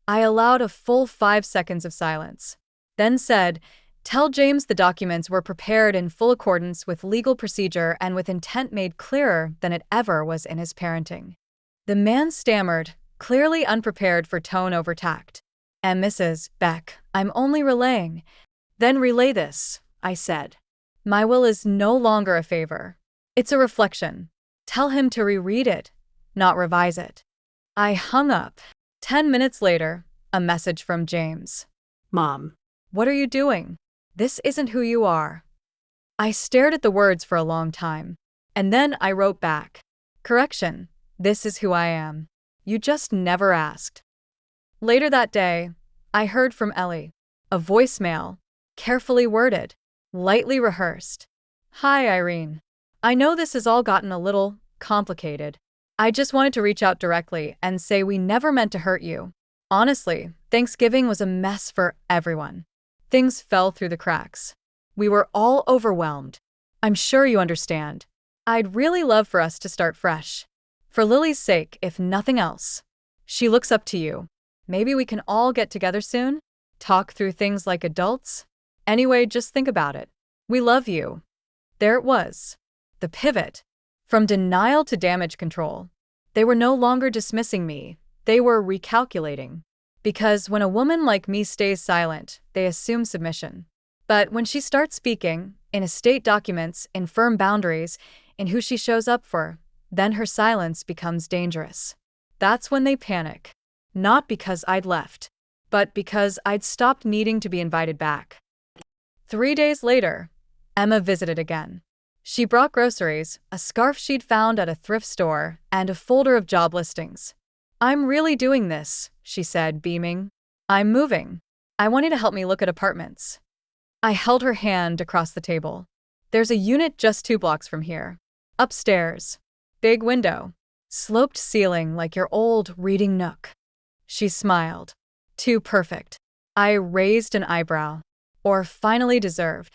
A: I allowed a full 5 seconds of silence, then said, tell James the documents were prepared in full accordance with legal procedure and with intent made clearer than it ever was in his parenting. The man stammered, clearly unprepared for tone over tact. And Mrs. Beck, I'm only relaying. Then relay this, I said. My will is no longer a favor. It's a reflection. Tell him to reread it, not revise it. I hung up. 10 minutes later, a message from James.
B: Mom.
A: What are you doing? This isn't who you are. I stared at the words for a long time, and then I wrote back. Correction, this is who I am. You just never asked. Later that day, I heard from Ellie. A voicemail, carefully worded, lightly rehearsed. Hi, Irene. I know this has all gotten a little complicated. I just wanted to reach out directly and say we never meant to hurt you. Honestly, Thanksgiving was a mess for everyone. Things fell through the cracks. We were all overwhelmed. I'm sure you understand. I'd really love for us to start fresh. For Lily's sake, if nothing else. She looks up to you. Maybe we can all get together soon? Talk through things like adults? Anyway, just think about it. We love you. There it was. The pivot. From denial to damage control. They were no longer dismissing me. They were recalculating. Because when a woman like me stays silent, they assume submission. But when she starts speaking, in estate documents, in firm boundaries, in who she shows up for, then her silence becomes dangerous. That's when they panic. Not because I'd left, but because I'd stopped needing to be invited back. 3 days later, Emma visited again. She brought groceries, a scarf she'd found at a thrift store, and a folder of job listings. "I'm really doing this," she said, beaming. "I'm moving. I want you to help me look at apartments." I held her hand across the table. "There's a unit just 2 blocks from here. Upstairs. Big window. Sloped ceiling like your old reading nook." She smiled. "Too perfect." I raised an eyebrow. "Or finally deserved."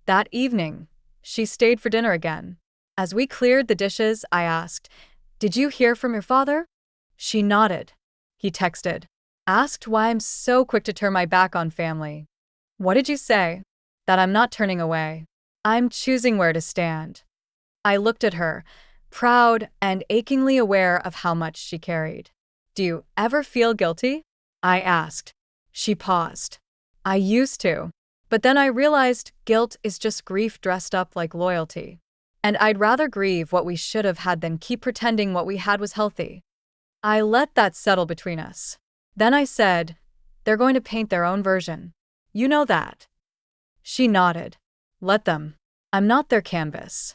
A: That evening, she stayed for dinner again. As we cleared the dishes, I asked, "Did you hear from your father?" She nodded. He texted. Asked why I'm so quick to turn my back on family. "What did you say?" "That I'm not turning away. I'm choosing where to stand." I looked at her, proud and achingly aware of how much she carried. "Do you ever feel guilty?" I asked. She paused. "I used to. But then I realized guilt is just grief dressed up like loyalty. And I'd rather grieve what we should have had than keep pretending what we had was healthy." I let that settle between us. Then I said, "They're going to paint their own version. You know that." She nodded. "Let them. I'm not their canvas."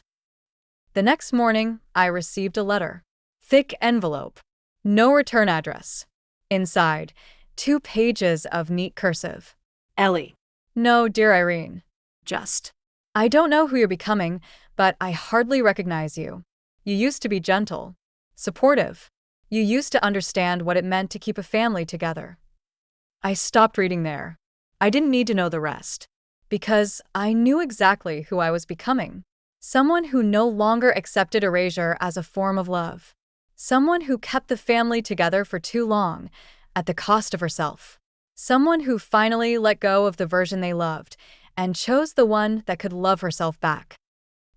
A: The next morning, I received a letter. Thick envelope. No return address. Inside, 2 pages of neat cursive.
B: Ellie.
A: "No, dear Irene.
B: Just.
A: I don't know who you're becoming, but I hardly recognize you. You used to be gentle, supportive. You used to understand what it meant to keep a family together." I stopped reading there. I didn't need to know the rest. Because I knew exactly who I was becoming. Someone who no longer accepted erasure as a form of love. Someone who kept the family together for too long, at the cost of herself. Someone who finally let go of the version they loved and chose the one that could love herself back.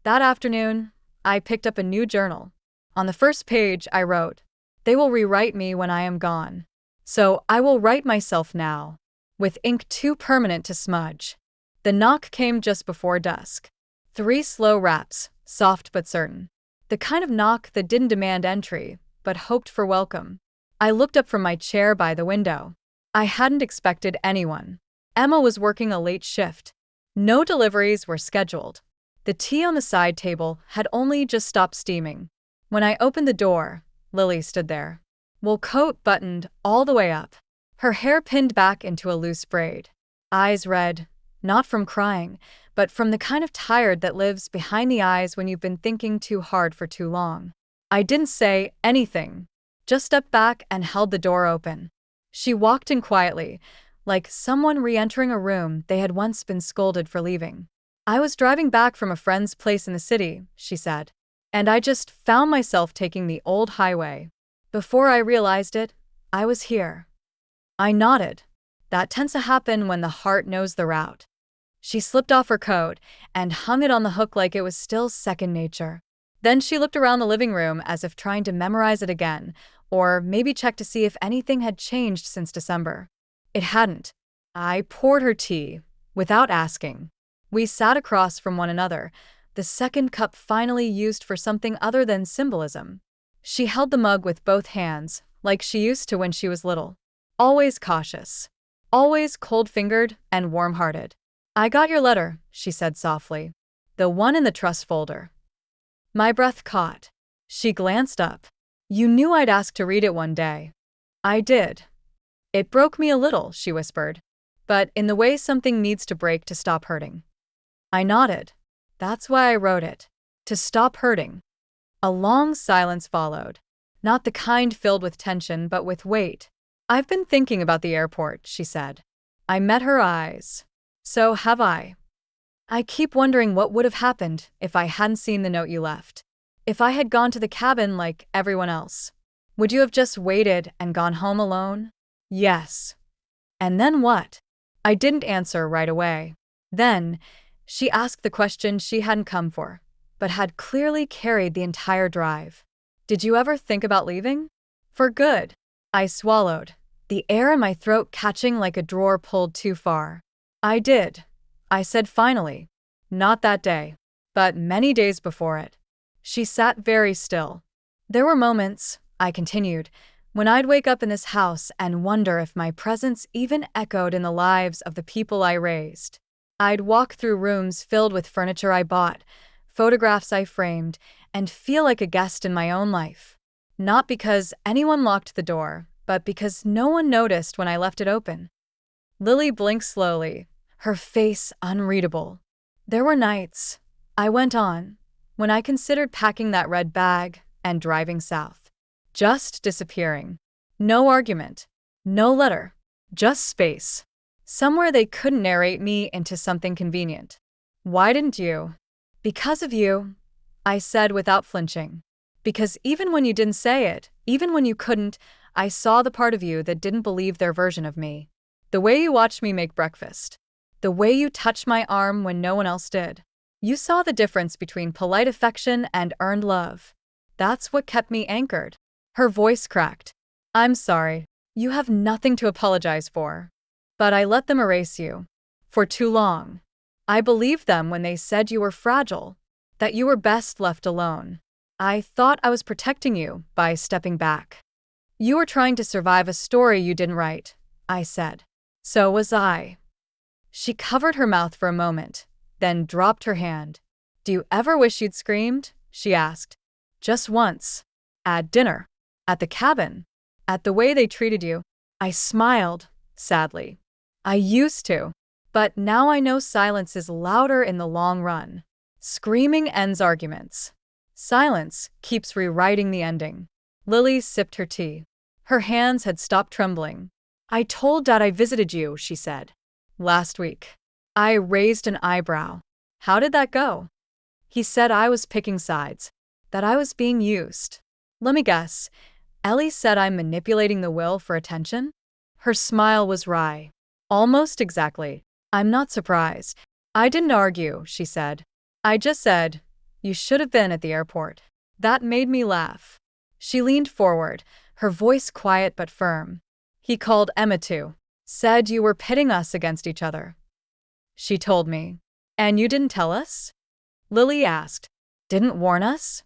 A: That afternoon, I picked up a new journal. On the first page, I wrote, "They will rewrite me when I am gone. So I will write myself now," with ink too permanent to smudge. The knock came just before dusk. 3 slow raps, soft but certain. The kind of knock that didn't demand entry, but hoped for welcome. I looked up from my chair by the window. I hadn't expected anyone. Emma was working a late shift. No deliveries were scheduled. The tea on the side table had only just stopped steaming. When I opened the door, Lily stood there. Wool coat buttoned all the way up. Her hair pinned back into a loose braid. Eyes red, not from crying, but from the kind of tired that lives behind the eyes when you've been thinking too hard for too long. I didn't say anything, just stepped back and held the door open. She walked in quietly, like someone re-entering a room they had once been scolded for leaving. "I was driving back from a friend's place in the city," she said, "and I just found myself taking the old highway. Before I realized it, I was here." I nodded. That tends to happen when the heart knows the route. She slipped off her coat and hung it on the hook like it was still second nature. Then she looked around the living room as if trying to memorize it again, or maybe check to see if anything had changed since December. It hadn't. I poured her tea, without asking. We sat across from one another, the second cup finally used for something other than symbolism. She held the mug with both hands, like she used to when she was little. Always cautious. Always cold-fingered and warm-hearted. "I got your letter," she said softly. "The one in the trust folder." My breath caught. She glanced up. "You knew I'd ask to read it one day." "I did." "It broke me a little," she whispered. "But in the way something needs to break to stop hurting." I nodded. "That's why I wrote it. To stop hurting." A long silence followed. Not the kind filled with tension, but with weight. "I've been thinking about the airport," she said. I met her eyes. "So have I. I keep wondering what would have happened if I hadn't seen the note you left. If I had gone to the cabin like everyone else. Would you have just waited and gone home alone?" "Yes." "And then what?" I didn't answer right away. Then, she asked the question she hadn't come for, but had clearly carried the entire drive. Did you ever think about leaving? For good. I swallowed, the air in my throat catching like a drawer pulled too far. I did, I said finally. Not that day, but many days before it. She sat very still. There were moments, I continued, when I'd wake up in this house and wonder if my presence even echoed in the lives of the people I raised. I'd walk through rooms filled with furniture I bought, photographs I framed, and feel like a guest in my own life. Not because anyone locked the door, but because no one noticed when I left it open. Lily blinked slowly, her face unreadable. There were nights, I went on, when I considered packing that red bag and driving south. Just disappearing. No argument. No letter. Just space. Somewhere they couldn't narrate me into something convenient. Why didn't you? Because of you, I said without flinching. Because even when you didn't say it, even when you couldn't, I saw the part of you that didn't believe their version of me. The way you watched me make breakfast. The way you touched my arm when no one else did. You saw the difference between polite affection and earned love. That's what kept me anchored. Her voice cracked. I'm sorry. You have nothing to apologize for. But I let them erase you. For too long. I believed them when they said you were fragile, that you were best left alone. I thought I was protecting you by stepping back. You were trying to survive a story you didn't write, I said. So was I. She covered her mouth for a moment, then dropped her hand. Do you ever wish you'd screamed? She asked. Just once. At dinner. At the cabin. At the way they treated you. I smiled, sadly. I used to. But now I know silence is louder in the long run. Screaming ends arguments. Silence keeps rewriting the ending. Lily sipped her tea. Her hands had stopped trembling. I told Dad I visited you, she said. Last week. I raised an eyebrow. How did that go? He said I was picking sides. That I was being used. Let me guess. Ellie said I'm manipulating the will for attention? Her smile was wry. Almost exactly. I'm not surprised. I didn't argue, she said. I just said, you should have been at the airport. That made me laugh. She leaned forward, her voice quiet but firm. He called Emma too. Said you were pitting us against each other. She told me. And you didn't tell us? Lily asked. Didn't warn us?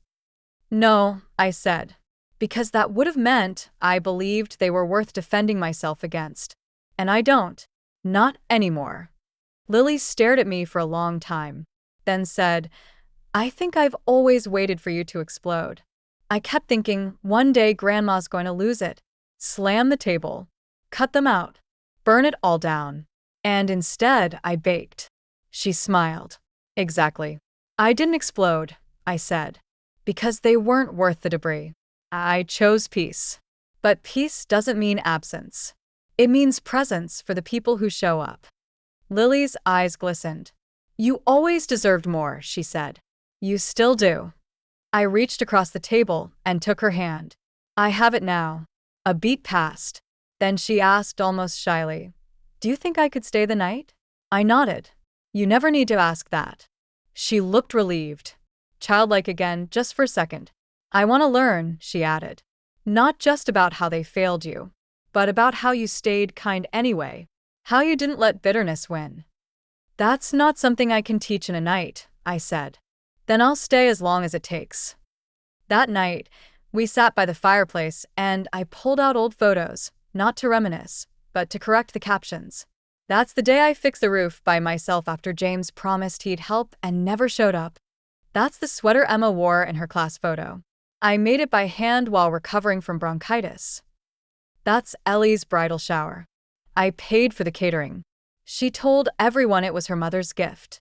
A: No, I said. Because that would have meant I believed they were worth defending myself against. And I don't. Not anymore. Lily stared at me for a long time, then said, I think I've always waited for you to explode. I kept thinking, one day Grandma's going to lose it. Slam the table. Cut them out. Burn it all down. And instead, I baked. She smiled. Exactly. I didn't explode, I said. Because they weren't worth the debris. I chose peace. But peace doesn't mean absence. It means presence for the people who show up. Lily's eyes glistened. You always deserved more, she said. You still do. I reached across the table and took her hand. I have it now. A beat passed. Then she asked almost shyly, do you think I could stay the night? I nodded. You never need to ask that. She looked relieved. Childlike again, just for a second. I want to learn, she added. Not just about how they failed you, but about how you stayed kind anyway. How you didn't let bitterness win. That's not something I can teach in a night, I said. Then I'll stay as long as it takes. That night, we sat by the fireplace and I pulled out old photos, not to reminisce, but to correct the captions. That's the day I fixed the roof by myself after James promised he'd help and never showed up. That's the sweater Emma wore in her class photo. I made it by hand while recovering from bronchitis. That's Ellie's bridal shower. I paid for the catering. She told everyone it was her mother's gift.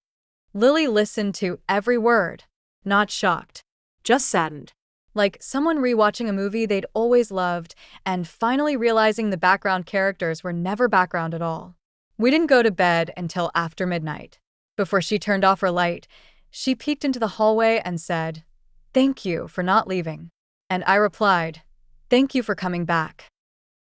A: Lily listened to every word, not shocked, just saddened. Like someone rewatching a movie they'd always loved and finally realizing the background characters were never background at all. We didn't go to bed until after midnight. Before she turned off her light, she peeked into the hallway and said, "Thank you for not leaving." And I replied, "Thank you for coming back."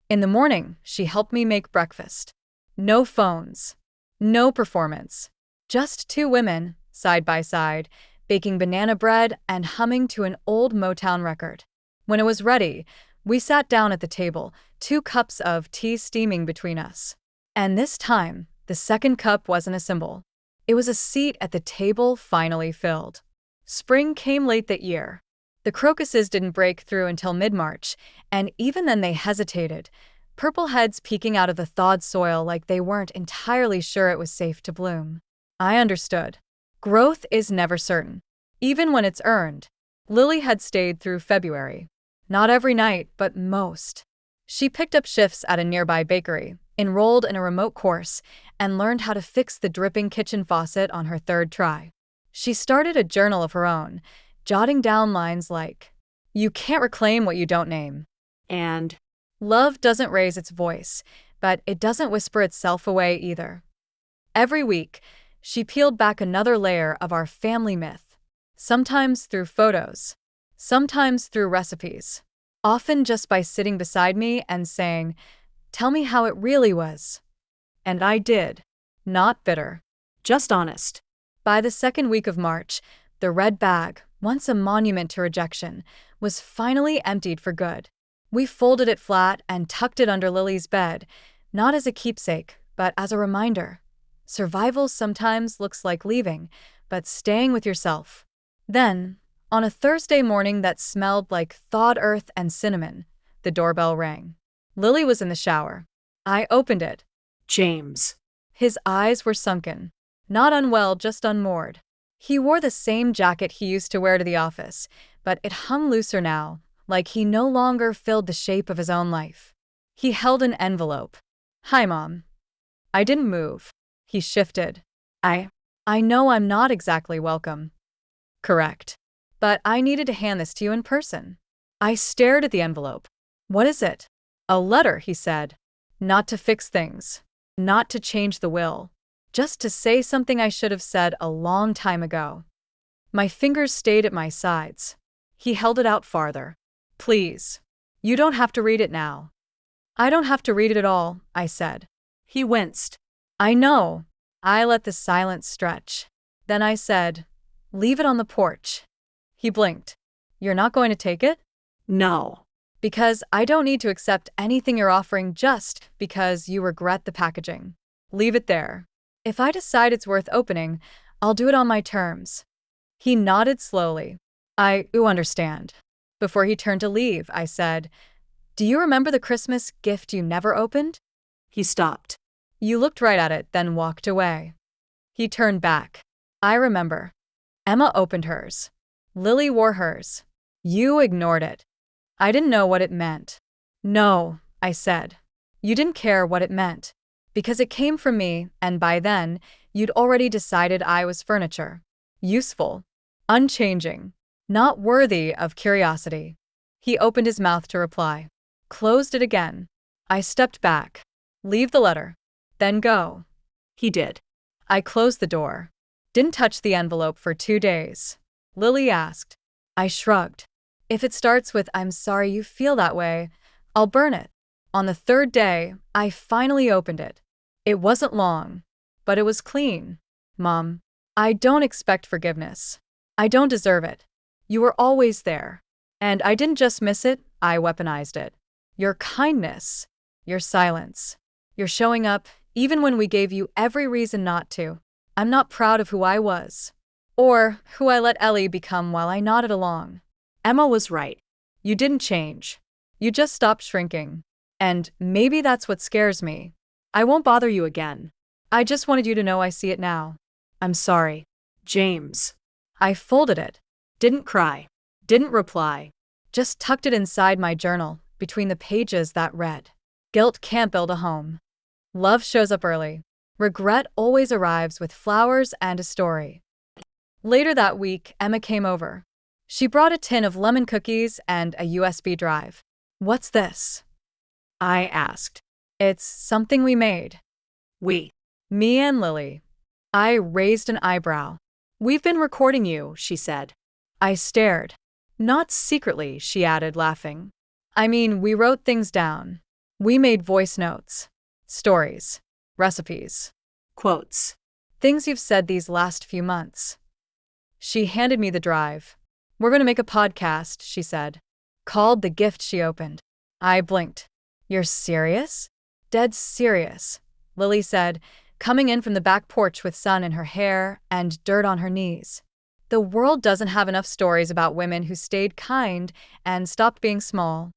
A: In the morning, she helped me make breakfast. No phones. No performance. Just two women, side by side, baking banana bread and humming to an old Motown record. When it was ready, we sat down at the table, 2 cups of tea steaming between us. And this time, the second cup wasn't a symbol. It was a seat at the table finally filled. Spring came late that year. The crocuses didn't break through until mid-March, and even then they hesitated, purple heads peeking out of the thawed soil like they weren't entirely sure it was safe to bloom. I understood. Growth is never certain, even when it's earned. Lily had stayed through February. Not every night, but most. She picked up shifts at a nearby bakery, enrolled in a remote course, and learned how to fix the dripping kitchen faucet on her third try. She started a journal of her own, jotting down lines like, "You can't reclaim what you don't name."
B: And
A: Love doesn't raise its voice, but it doesn't whisper itself away either. Every week, she peeled back another layer of our family myth, sometimes through photos, sometimes through recipes, often just by sitting beside me and saying, "Tell me how it really was." And I did. Not bitter.
B: just honest.
A: By the second week of March, the red bag, once a monument to rejection, was finally emptied for good. We folded it flat and tucked it under Lily's bed, not as a keepsake, but as a reminder. Survival sometimes looks like leaving, but staying with yourself. Then, on a Thursday morning that smelled like thawed earth and cinnamon, the doorbell rang. Lily was in the shower. I opened it.
B: James.
A: His eyes were sunken. Not unwell, just unmoored. He wore the same jacket he used to wear to the office, but it hung looser now, like he no longer filled the shape of his own life. He held an envelope. "Hi, Mom." I didn't move. He shifted. I know I'm not exactly welcome. Correct. But I needed to hand this to you in person. I stared at the envelope. "What is it?" "A letter," he said. "Not to fix things. Not to change the will. Just to say something I should have said a long time ago." My fingers stayed at my sides. He held it out farther. "Please. You don't have to read it now." "I don't have to read it at all," I said.
B: He winced.
A: "I know." I let the silence stretch. Then I said, "Leave it on the porch." He blinked. "You're not going to take it?"
B: No.
A: "Because I don't need to accept anything you're offering just because you regret the packaging. Leave it there. If I decide it's worth opening, I'll do it on my terms." He nodded slowly. "I understand." Before he turned to leave, I said, "Do you remember the Christmas gift you never opened?"
B: He stopped.
A: You looked right at it, then walked away. He turned back. "I remember. Emma opened hers. Lily wore hers. You ignored it." I didn't know what it meant. "No," I said. "You didn't care what it meant. Because it came from me, and by then, you'd already decided I was furniture. Useful. Unchanging. Not worthy of curiosity." He opened his mouth to reply. Closed it again. I stepped back. "Leave the letter. Then go."
B: He did.
A: I closed the door. Didn't touch the envelope for 2 days. Lily asked. I shrugged. "If it starts with 'I'm sorry you feel that way,' I'll burn it." On the third day, I finally opened it. It wasn't long, but it was clean. "Mom, I don't expect forgiveness. I don't deserve it. You were always there. And I didn't just miss it, I weaponized it. Your kindness, your silence, your showing up, even when we gave you every reason not to. I'm not proud of who I was. Or who I let Ellie become while I nodded along."
B: Emma was right.
A: You didn't change. You just stopped shrinking. And maybe that's what scares me.
B: I won't bother you again.
A: I just wanted you to know I see it now. I'm sorry.
B: James.
A: I folded it.
B: Didn't cry. Didn't reply.
A: Just tucked it inside my journal, between the pages that read, "Guilt can't build a home. Love shows up early. Regret always arrives with flowers and a story." Later that week, Emma came over. She brought a tin of lemon cookies and a USB drive. "What's this?" I asked. "It's something we made."
B: We.
A: Me and Lily. I raised an eyebrow.
B: "We've been recording you," she said.
A: I stared. "Not secretly," she added, laughing. "I mean, we wrote things down. We made voice notes. Stories. Recipes.
B: Quotes.
A: Things you've said these last few months. She handed me the drive. We're going to make a podcast, she said. Called The Gift She Opened. I blinked. You're serious? Dead serious, Lily said, coming in from the back porch with sun in her hair and dirt on her knees. The world doesn't have enough stories about women who stayed kind and stopped being small.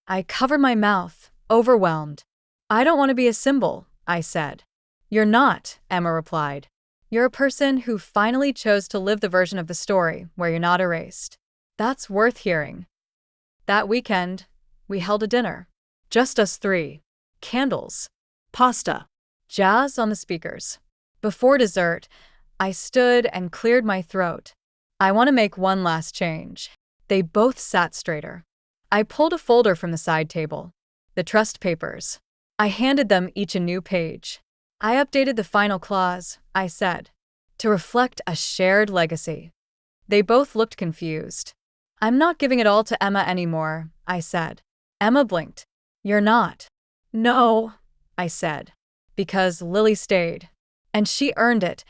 A: I covered my mouth, overwhelmed. I don't want to be a symbol, I said. You're not, Emma replied. You're a person who finally chose to live the version of the story where you're not erased. That's worth hearing. That weekend, we held a dinner. Just us three. Candles.
B: Pasta.
A: Jazz on the speakers. Before dessert, I stood and cleared my throat. I want to make one last change. They both sat straighter. I pulled a folder from the side table. The trust papers. I handed them each a new page. I updated the final clause, I said, to reflect a shared legacy. They both looked confused. I'm not giving it all to Emma anymore, I said. Emma blinked. You're not. No, I said, because Lily stayed. And she earned it,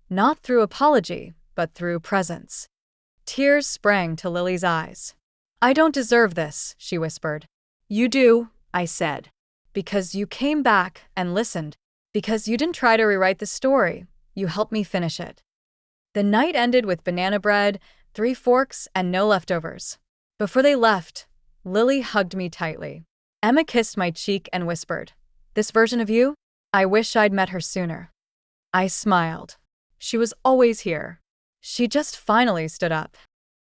A: not through apology, but through presence. Tears sprang to Lily's eyes. I don't deserve this, she whispered. You do, I said, because you came back and listened, because you didn't try to rewrite the story, you helped me finish it. The night ended with banana bread, 3 forks, and no leftovers. Before they left, Lily hugged me tightly. Emma kissed my cheek and whispered, This version of you? I wish I'd met her sooner. I smiled. She was always here. She just finally stood up.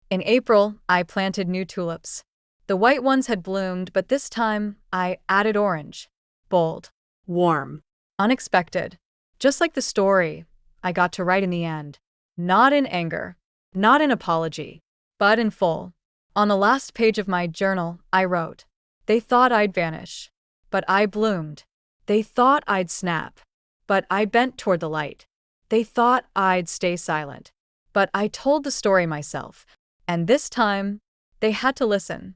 A: In April, I planted new tulips. The white ones had bloomed, but this time I added orange. Bold.
B: Warm.
A: Unexpected. Just like the story I got to write in the end. Not in anger, not in apology, but in full. On the last page of my journal, I wrote, They thought I'd vanish, but I bloomed. They thought I'd snap, but I bent toward the light. They thought I'd stay silent, but I told the story myself. And this time, they had to listen.